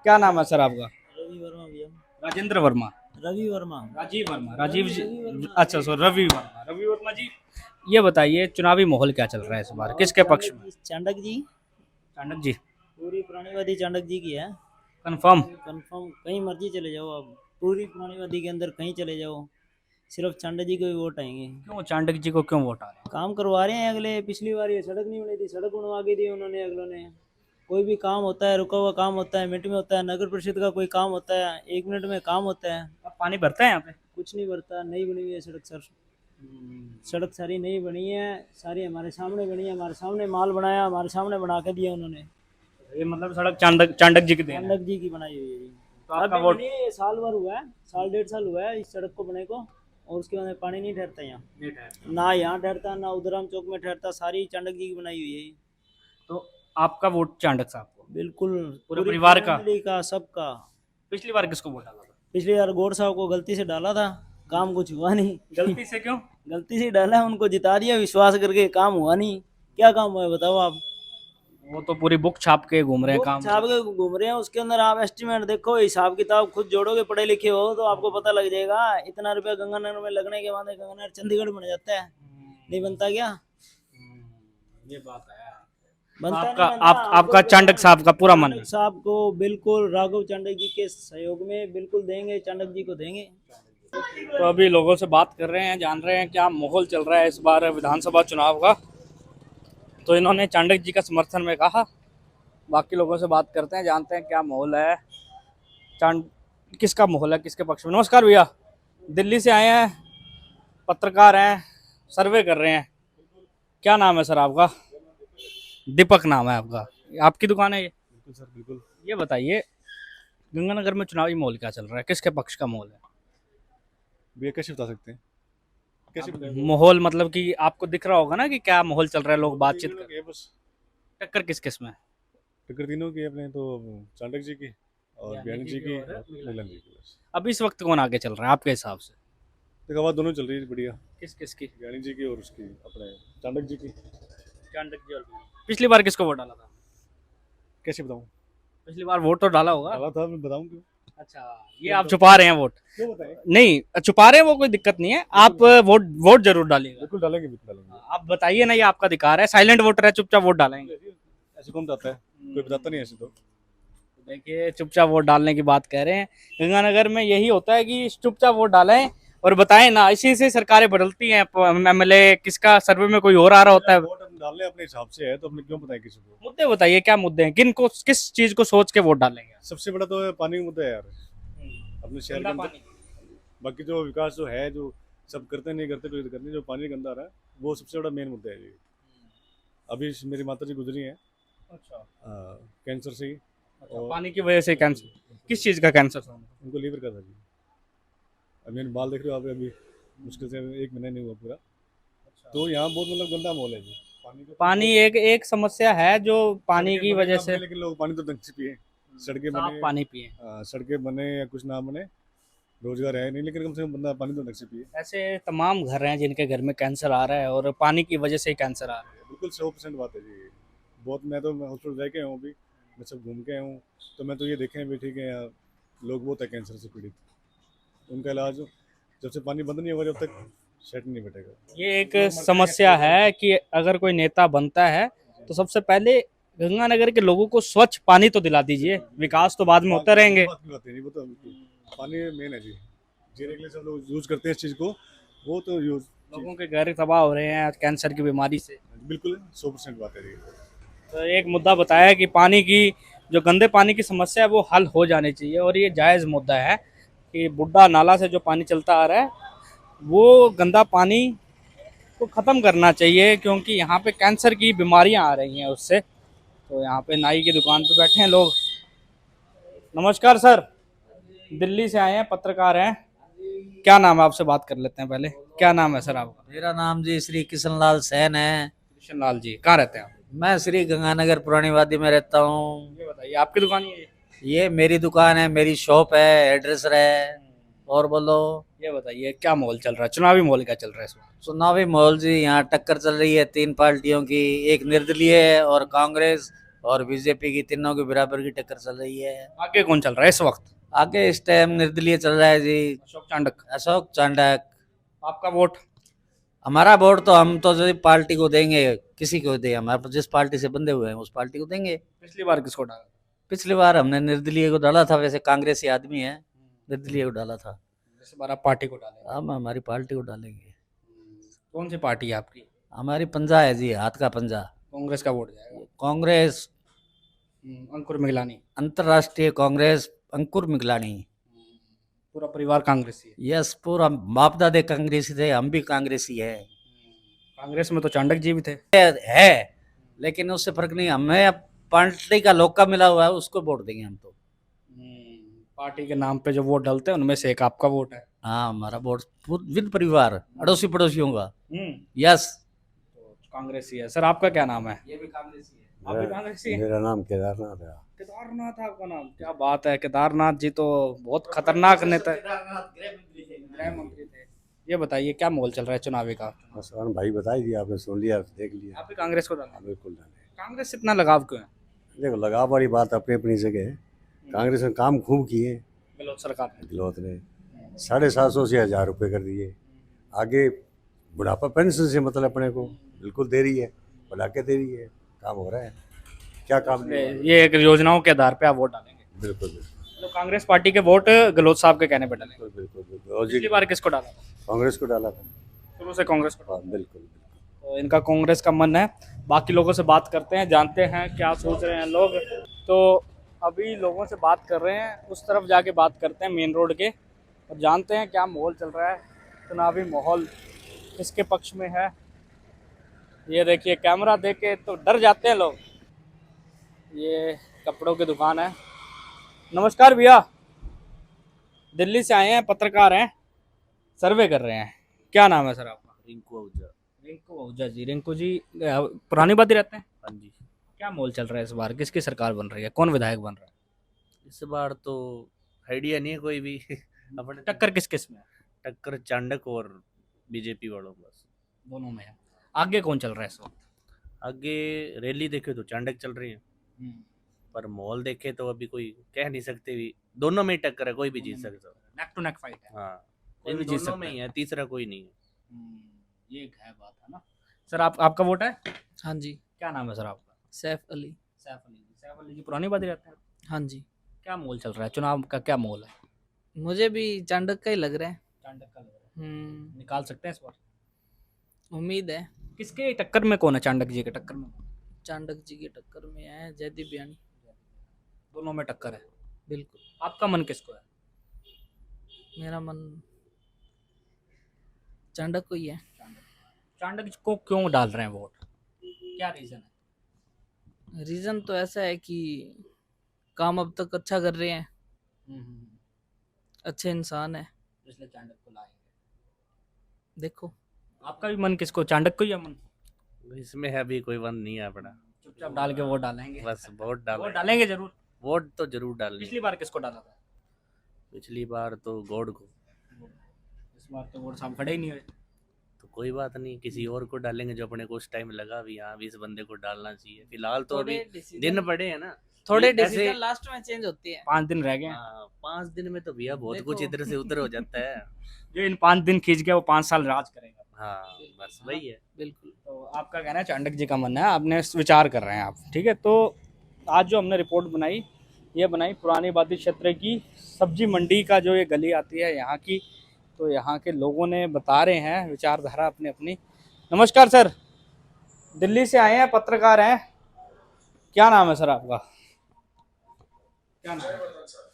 क्या नाम है सर आपका? रवि वर्मा भैया। राजेंद्र वर्मा? रवि वर्मा। राजीव वर्मा? राजीव जी, अच्छा सर, रवि वर्मा। रवि वर्मा जी, ये बताइए चुनावी माहौल क्या चल रहा है इस बार, किसके पक्ष में? चांडक जी। चांडक जी? पूरी पुरानीवादी चांडक जी की है। कंफर्म? कंफर्म, कहीं मर्जी चले जाओ आप, पूरी पुरानीवादी के अंदर कहीं चले जाओ, सिर्फ चांडक जी को ही वोट आएंगे। क्यों चांडक जी को क्यों वोट आ रहे हैं? काम करवा रहे हैं अगले। पिछली बार ये सड़क नहीं बनी थी, सड़क बनवा के दी उन्होंने अगलों ने। कोई भी काम होता है, रुका हुआ काम होता है, मिनट में होता है। नगर परिषद का कोई काम होता है, 1 मिनट में काम होता है। अब पानी भरता है यहाँ पे? कुछ नहीं भरता, नहीं बनी हुई है सड़क सर। सड़क सारी नहीं बनी है, सारी हमारे सामने बनी है, हमारे सामने माल बनाया, हमारे सामने बना के दिया उन्होंने। ये मतलब सड़क चांडक जी की देन है? चांडक जी की बनाई हुई है जी। तो आपका अभी वोट? बनी है, साल भर हुआ है, साल 1.5 साल हुआ है इस सड़क को बने को, और उसके बाद पानी नहीं ठहरता यहाँ, ना यहाँ ठहरता, ना उधराम चौक में ठहरता, सारी चांडक जी की बनाई हुई है। तो आपका वोट चांडक साहब को? बिल्कुल, पूरे परिवार का? सबका। पिछली बार किसको वोट डाला था? पिछली बार गौड़ साहब को गलती से डाला था, काम कुछ हुआ नहीं। गलती से क्यों? गलती से डाला है, उनको जिता दिया विश्वास करके, काम हुआ नहीं। क्या काम हुआ है बताओ आप? वो तो पूरी बुक छाप के घूम रहे हैं, काम छाप के घूम रहे हैं। उसके अंदर आप एस्टिमेट देखो, हिसाब किताब खुद जोड़ोगे, पढ़े लिखे हो तो आपको पता लग जाएगा। इतना रुपया गंगानगर में लगने के बाद गंगानगर चंडीगढ़ बन जाता है, नहीं बनता क्या? ये बात है। बनता आपका नहीं बनता। आपका चांडक साहब का पूरा मन? चांडक साहब को बिल्कुल, राघव चांडक जी के सहयोग में बिल्कुल देंगे, चांडक जी को देंगे। तो अभी लोगों से बात कर रहे हैं, जान रहे हैं क्या माहौल चल रहा है इस बार विधानसभा चुनाव का। तो इन्होंने चांडक जी का समर्थन में कहा, बाकी लोगों से बात करते हैं, जानते हैं क्या माहौल है, किसका माहौल है, किसके पक्ष में। नमस्कार भैया, दिल्ली से आए हैं, पत्रकार हैं, सर्वे कर रहे हैं, क्या नाम है सर आपका? दीपक नाम है आपका, आपकी दुकान है ये? बिल्कुल सर, बिल्कुल। ये बताइए गंगानगर में चुनावी माहौल क्या चल रहा है, किसके पक्ष का माहौल है? भैया कैसे बता सकते हैं, कैसे बताएं? माहौल मतलब कि आपको दिख रहा होगा ना कि क्या माहौल चल रहा है, लोग बातचीत कर रहे हैं। बस टक्कर किस किस में? टक्कर तीनों की, अपने तो चांडक जी की और बियानी जी की और नीलम जी की। बस अब इस वक्त कौन आगे चल रहा है आपके हिसाब से? देखो आवाज दोनों चल रही है बढ़िया। किस किस की? बियानी जी की और उसकी अपने चांडक जी की। चांडक जी और पिछली बार किसको वोट डाला था? कैसे बताऊं? पिछली बार वोट तो डाला होगा। डाला था, मैं बताऊं क्यों? अच्छा, ये आप छुपा रहे हैं वोट? क्यों बताएं? नहीं, छुपा रहे हैं वो कोई दिक्कत नहीं है, आप वोट जरूर डालिएगा। बिल्कुल डालेंगे, बिल्कुल डालेंगे। आप बताइए ना, ये आपका अधिकार है, साइलेंट वोटर है, चुपचाप वोट डालेंगे। ऐसे कौन बताता है, कोई बताता नहीं ऐसे तो। देखिए चुपचाप वोट डालने की बात कह रहे हैं। गंगानगर में यही होता है कि चुपचाप वोट डालें और बताएं ना, इसी से सरकारें बदलती हैं। एमएलए किसका सर्वे में कोई और आ रहा होता है। वोट हम डालने अपने हिसाब से है, तो अपने क्यों बताएं किसी को। मुद्दे बताइए, क्या मुद्दे हैं, किन को किस चीज को सोच के वोट डालेंगे। सबसे बड़ा तो पानी का मुद्दा है यार, अपने शहर के अंदर। बाकी जो विकास जो है, जो सब करते नहीं करते कोई करते, जो पानी गंदा आ रहा है वो सबसे बड़ा मेन मुद्दा है जी। अभी मेरी माता जी गुजरी हैं कैंसर से ही। और पानी की वजह से कैंसर, किस चीज का कैंसर था उनको? लीवर का था जी। अभी मैंने बाल देख रहे हो आप, अभी मुश्किल से 1 महीना नहीं हुआ पूरा। तो यहाँ बहुत मतलब गंदा माहौल है जी। पानी एक समस्या है जो पानी की वजह से, लेकिन लोग पानी तो ढंग से पिए, सड़कें बने, पानी पिए, सड़कें बने या कुछ ना बने, रोजगार है नहीं, लेकिन कम से कम बंदा पानी तो ढंग से पिए। ऐसे तमाम घर हैं जिनके घर में कैंसर आ रहा है और पानी की वजह से ही कैंसर आ रहा है। बिल्कुल 100% बात है जी। बहुत, मैं तो हॉस्पिटल रह के आया हूँ अभी, मैं सब घूम के आया हूँ, तो मैं तो ये देखे हैं भी ठीक है यहाँ लोग बहुत है कैंसर से पीड़ित। उनका इलाज जब से पानी बंद नहीं होगा जब तक सेट नहीं बैठेगा। ये एक समस्या है कि अगर कोई नेता बनता है तो सबसे पहले गंगानगर के लोगों को स्वच्छ पानी तो दिला दीजिए, विकास तो बाद में होते रहेंगे। पानी मेन है जी, जीने के लिए सब लोग यूज करते हैं इस चीज़ को, वो तो यूज। लोगों के घर तबाह हो रहे हैं कैंसर की बीमारी से। बिल्कुल 100% बात है जी। तो एक मुद्दा बताया कि पानी की, जो गंदे पानी की समस्या है वो हल हो जानी चाहिए, और ये जायज़ मुद्दा है कि बुड्ढा नाला से जो पानी चलता आ रहा है वो गंदा पानी को ख़त्म करना चाहिए, क्योंकि यहाँ पे कैंसर की बीमारियाँ आ रही हैं उससे। तो यहाँ पे नाई की दुकान पे बैठे हैं लोग। नमस्कार सर, दिल्ली से आए हैं, पत्रकार हैं, क्या नाम है, आपसे बात कर लेते हैं पहले। क्या नाम है सर आपका? मेरा नाम जी श्री किशन लाल सैन है। किशन लाल जी, कहाँ रहते हैं आप? मैं श्री गंगानगर पुरानी वादी में रहता हूँ। ये बताइए, आपकी दुकान ये मेरी दुकान है, मेरी शॉप है, एड्रेस है। और बोलो। ये बताइए क्या माहौल चल रहा है, चुनावी माहौल क्या चल रहा है इस वक्त? चुनावी माहौल जी, यहाँ टक्कर चल रही है 3 पार्टियों की, एक निर्दलीय है और कांग्रेस और बीजेपी की, तीनों के बराबर की टक्कर चल रही है। आगे कौन चल रहा है इस वक्त? आगे इस टाइम निर्दलीय चल रहा है जी, अशोक चांडक। अशोक चांडक। आपका वोट? हमारा वोट तो हम तो जो पार्टी को देंगे, किसी को दे, हमारे जिस पार्टी से बंधे हुए हैं उस पार्टी को देंगे। पिछली बार किसको डाला? पिछली बार हमने निर्दलीय को डाला था, वैसे कांग्रेसी आदमी है, निर्दलीय को डाला था। इस बार आप पार्टी को डालेंगे? हम हमारी पार्टी को डालेंगे। कौन सी पार्टी है आपकी? हमारी पंजा है जी, हाथ का पंजा। कांग्रेस का वोट जाएगा? कांग्रेस, अंकुर मिगलानी। अंतर्राष्ट्रीय कांग्रेस, अंकुर मिगलानी। पूरा परिवार कांग्रेसी है? यस, पूरा बाप दादे कांग्रेसी थे, हम भी कांग्रेसी है। कांग्रेस में तो चांडक जी भी थे। है, लेकिन उससे फर्क नहीं, हमें पार्टी का लोका मिला हुआ है, उसको वोट देंगे हम तो। पार्टी के नाम पे जो वोट डालते हैं उनमें से एक आपका वोट है? हाँ, हमारा वोट विद परिवार, अड़ोसी पड़ोसियों का। यस, कांग्रेसी है। सर आपका क्या नाम है? ये भी कांग्रेसी है। आप भी कांग्रेसी हैं? मेरा नाम केदारनाथ है। केदारनाथ है आपका नाम? क्या बात है, केदारनाथ जी तो बहुत खतरनाक नेता, गृह मंत्री थे। ये बताइए क्या माहौल चल रहा है चुनावी का? बस भाई बता ही दिया, आपने सुन लिया, देख लिया। आप भी कांग्रेस को डालें? बिल्कुल डालें। कांग्रेस से इतना लगाव क्यों है? देखो, लगाव वाली बात अपनी अपनी जगह है। कांग्रेस ने काम खूब किए, गहलोत सरकार ने। गहलोत ने 750 से 1000 रुपये कर दिए। आगे बुढ़ापा पेंशन से मतलब अपने को बिल्कुल दे रही है, बढ़ा के दे रही है, काम हो रहा है। क्या काम नहीं? ये एक योजनाओं के आधार पे आप वोट डालेंगे? बिल्कुल बिल्कुल। तो कांग्रेस पार्टी के वोट गहलोत साहब के कहने पे डालेंगे? बिल्कुल बिल्कुल। पिछली बार किसको डाला? कांग्रेस को डाला था, शुरू से कांग्रेस को। बिल्कुल। तो इनका कांग्रेस का मन है। बाकी लोगों से बात करते हैं, जानते हैं क्या सोच रहे हैं लोग। तो अभी लोगों से बात कर रहे हैं, उस तरफ जाके बात करते हैं मेन रोड के, और जानते हैं क्या माहौल चल रहा है, चुनावी माहौल किसके पक्ष में है। ये देखिए, कैमरा देख के तो डर जाते हैं लोग। ये कपड़ों की दुकान है। नमस्कार भैया, दिल्ली से आए हैं, पत्रकार हैं, सर्वे कर रहे हैं। क्या नाम है सर आपका? रिंकू आहूजा। रिंकू आहूजा जी। रिंकू जी पुरानी बात ही रहते हैं? हाँ जी। क्या माहौल चल रहा है इस बार, किसकी सरकार बन रही है, कौन विधायक बन रहा है? इस बार तो आइडिया नहीं है कोई भी। अपने टक्कर किस किस में है? टक्कर चांडक और बीजेपी वालों बस, दोनों में है। आगे कौन चल रहा है इस वक्त? आगे रैली देखे तो चांडक चल रही है, पर माहौल देखे तो अभी कोई कह नहीं सकते भी, दोनों में ही टक्कर है, कोई भी जीत सकता है। नेक टू नेक फाइट है। हाँ, कोई भी जीत दोनों सकता में है। ही है, तीसरा कोई नहीं है। ये एक है बात, है ना। सर आपका वोट है? हाँ जी। क्या नाम है सर आपका? सैफ अली। सैफ अली जी पुरानी बात रहते हैं। हाँ जी। क्या मोल चल रहा है, चुनाव का क्या मोल है? मुझे भी चांडक का ही लग रहा है। चांडक का लग रहा है, निकाल सकते हैं इस बार? उम्मीद है। किसके टक्कर में कौन है, चांडक जी के टक्कर में? चांडक जी की टक्कर में है जयदीप बियानी। दोनों में टक्कर है। बिल्कुल। आपका मन किसको है? मेरा मन चांडक को ही है। चांडक को क्यों डाल रहे हैं वोट, क्या रीजन है? रीज़न तो ऐसा है कि काम अब तक अच्छा कर रहे हैं, अच्छे इंसान है, इसलिए चांडक को लाएंगे। देखो आपका भी मन किसको, चांडक को ही है मन? इसमें अभी कोई वन नहीं है अपना, चुपचाप डाल के वोट डालेंगे। बस वोट डालेंगे जरूर। वोट तो जरूर डालेंगे। पिछली बार किसको डाला था? पिछली बार तो गॉड को। इस बार तो वोट साहब खड़े ही नहीं हुए। तो कोई बात नहीं, किसी और को डालेंगे जो अपने को उस टाइम लगा भी हाँ भी इस बंदे को डालना चाहिए। फिलहाल तो अभी दिन पड़े हैं ना, थोड़े डिसीजन लास्ट में चेंज होती है। 5 दिन रह गए। 5 दिन में तो भैया बहुत कुछ इधर से उधर हो जाता है। जो इन 5 दिन खींच गया वो 5 साल राज करेगा। हाँ बस वही है। बिल्कुल। तो आपका कहना है चांडक जी का मन है, आपने विचार कर रहे हैं आप, ठीक है। तो आज जो हमने रिपोर्ट बनाई, ये बनाई पुरानी आबादी क्षेत्र की सब्जी मंडी का, जो ये गली आती है यहाँ की, तो यहाँ के लोगों ने बता रहे हैं विचारधारा अपनी अपनी। नमस्कार सर, दिल्ली से आए हैं, पत्रकार हैं, क्या नाम है सर आपका? क्या नाम है?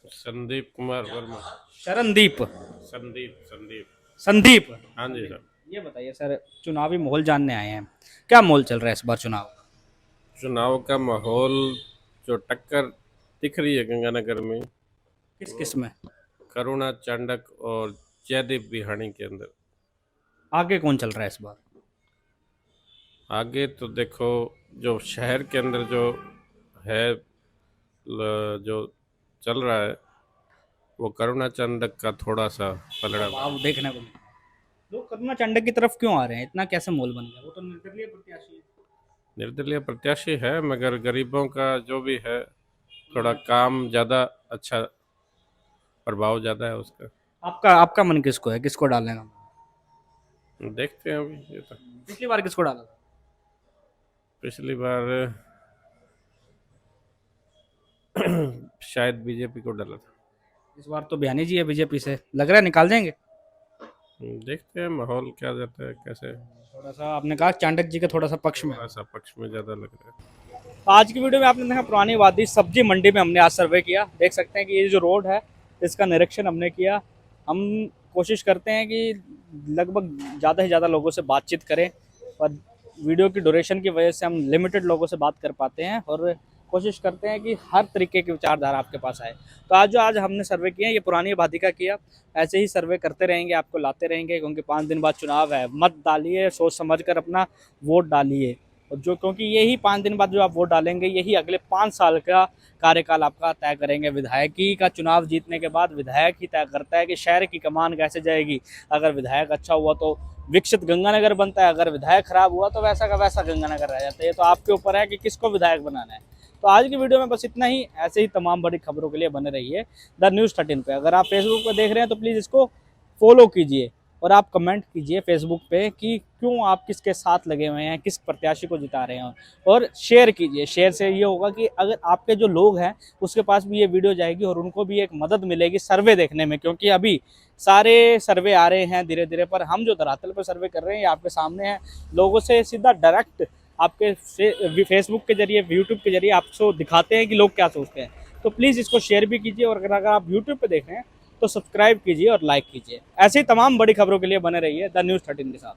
संदीप कुमार वर्मा। शरणदीप? संदीप। संदीप, हाँ जी सर। ये बताइए सर, चुनावी माहौल जानने आए हैं, क्या माहौल चल रहा है इस बार चुनाव? चुनाव का माहौल जो टक्कर दिख रही है गंगानगर में, किस किस में? करुणा, चांडक और जयदीप बिहानी के अंदर। आगे कौन चल रहा है इस बार? आगे तो देखो, जो शहर के अंदर जो है जो चल रहा है वो करुणा चांडक का थोड़ा सा पलड़ा आप देखने को मिला। लोग करुणा चांडक की तरफ क्यों आ रहे हैं, इतना कैसे माहौल बन गया? वो तो निर्दलीय प्रत्याशी है। निर्दलीय प्रत्याशी है, मगर गरीबों का जो भी है थोड़ा काम ज़्यादा अच्छा, प्रभाव ज़्यादा है उसका। आपका मन किसको है, किसको डालने का? देखते हैं अभी। ये तो पिछली बार किसको डाला था? पिछली बार शायद बीजेपी को डाला था। इस बार तो बिहानी जी है बीजेपी से, लग रहा है निकाल देंगे। देखते हैं माहौल क्या जाता है, कैसे। थोड़ा सा आपने कहा चांडक जी के थोड़ा सा पक्ष में, थोड़ा सा पक्ष में ज़्यादा लग रहा है। आज की वीडियो में आपने देखा पुरानी आबादी सब्जी मंडी में हमने आज सर्वे किया। देख सकते हैं कि ये जो रोड है इसका निरीक्षण हमने किया। हम कोशिश करते हैं कि लगभग ज़्यादा से ज़्यादा लोगों से बातचीत करें, पर वीडियो की ड्यूरेशन की वजह से हम लिमिटेड लोगों से बात कर पाते हैं और कोशिश करते हैं कि हर तरीके की विचारधारा आपके पास आए। तो आज हमने सर्वे किया, ये पुरानी आबादी का किया। ऐसे ही सर्वे करते रहेंगे, आपको लाते रहेंगे, क्योंकि 5 दिन बाद चुनाव है। मत डालिए, सोच समझ कर अपना वोट डालिए, और जो क्योंकि यही 5 दिन बाद जो आप वोट डालेंगे यही अगले 5 साल का कार्यकाल आपका तय करेंगे। विधायकी का चुनाव जीतने के बाद विधायक ही तय करता है कि शहर की कमान कैसे जाएगी। अगर विधायक अच्छा हुआ तो विकसित गंगानगर बनता है, अगर विधायक खराब हुआ तो वैसा का वैसा गंगानगर रह जाता है। ये तो आपके ऊपर है कि किसको विधायक बनाना है। तो आज की वीडियो में बस इतना ही। ऐसे ही तमाम बड़ी खबरों के लिए बने रहिए द न्यूज़ 13 पे। अगर आप फेसबुक पे देख रहे हैं तो प्लीज़ इसको फॉलो कीजिए और आप कमेंट कीजिए फेसबुक पे कि क्यों आप किसके साथ लगे हुए हैं, किस प्रत्याशी को जिता रहे हैं, और शेयर कीजिए। शेयर से ये होगा कि अगर आपके जो लोग हैं उसके पास भी ये वीडियो जाएगी और उनको भी एक मदद मिलेगी सर्वे देखने में, क्योंकि अभी सारे सर्वे आ रहे हैं धीरे धीरे, पर हम जो धरातल पर सर्वे कर रहे हैं ये आपके सामने है। लोगों से सीधा डायरेक्ट आपके फेसबुक के जरिए, यूट्यूब के जरिए आपको दिखाते हैं कि लोग क्या सोचते हैं। तो प्लीज़ इसको शेयर भी कीजिए, और अगर आप यूट्यूब पे देख रहे हैं तो सब्सक्राइब कीजिए और लाइक कीजिए। ऐसे ही तमाम बड़ी खबरों के लिए बने रहिए द न्यूज़ 13 के साथ।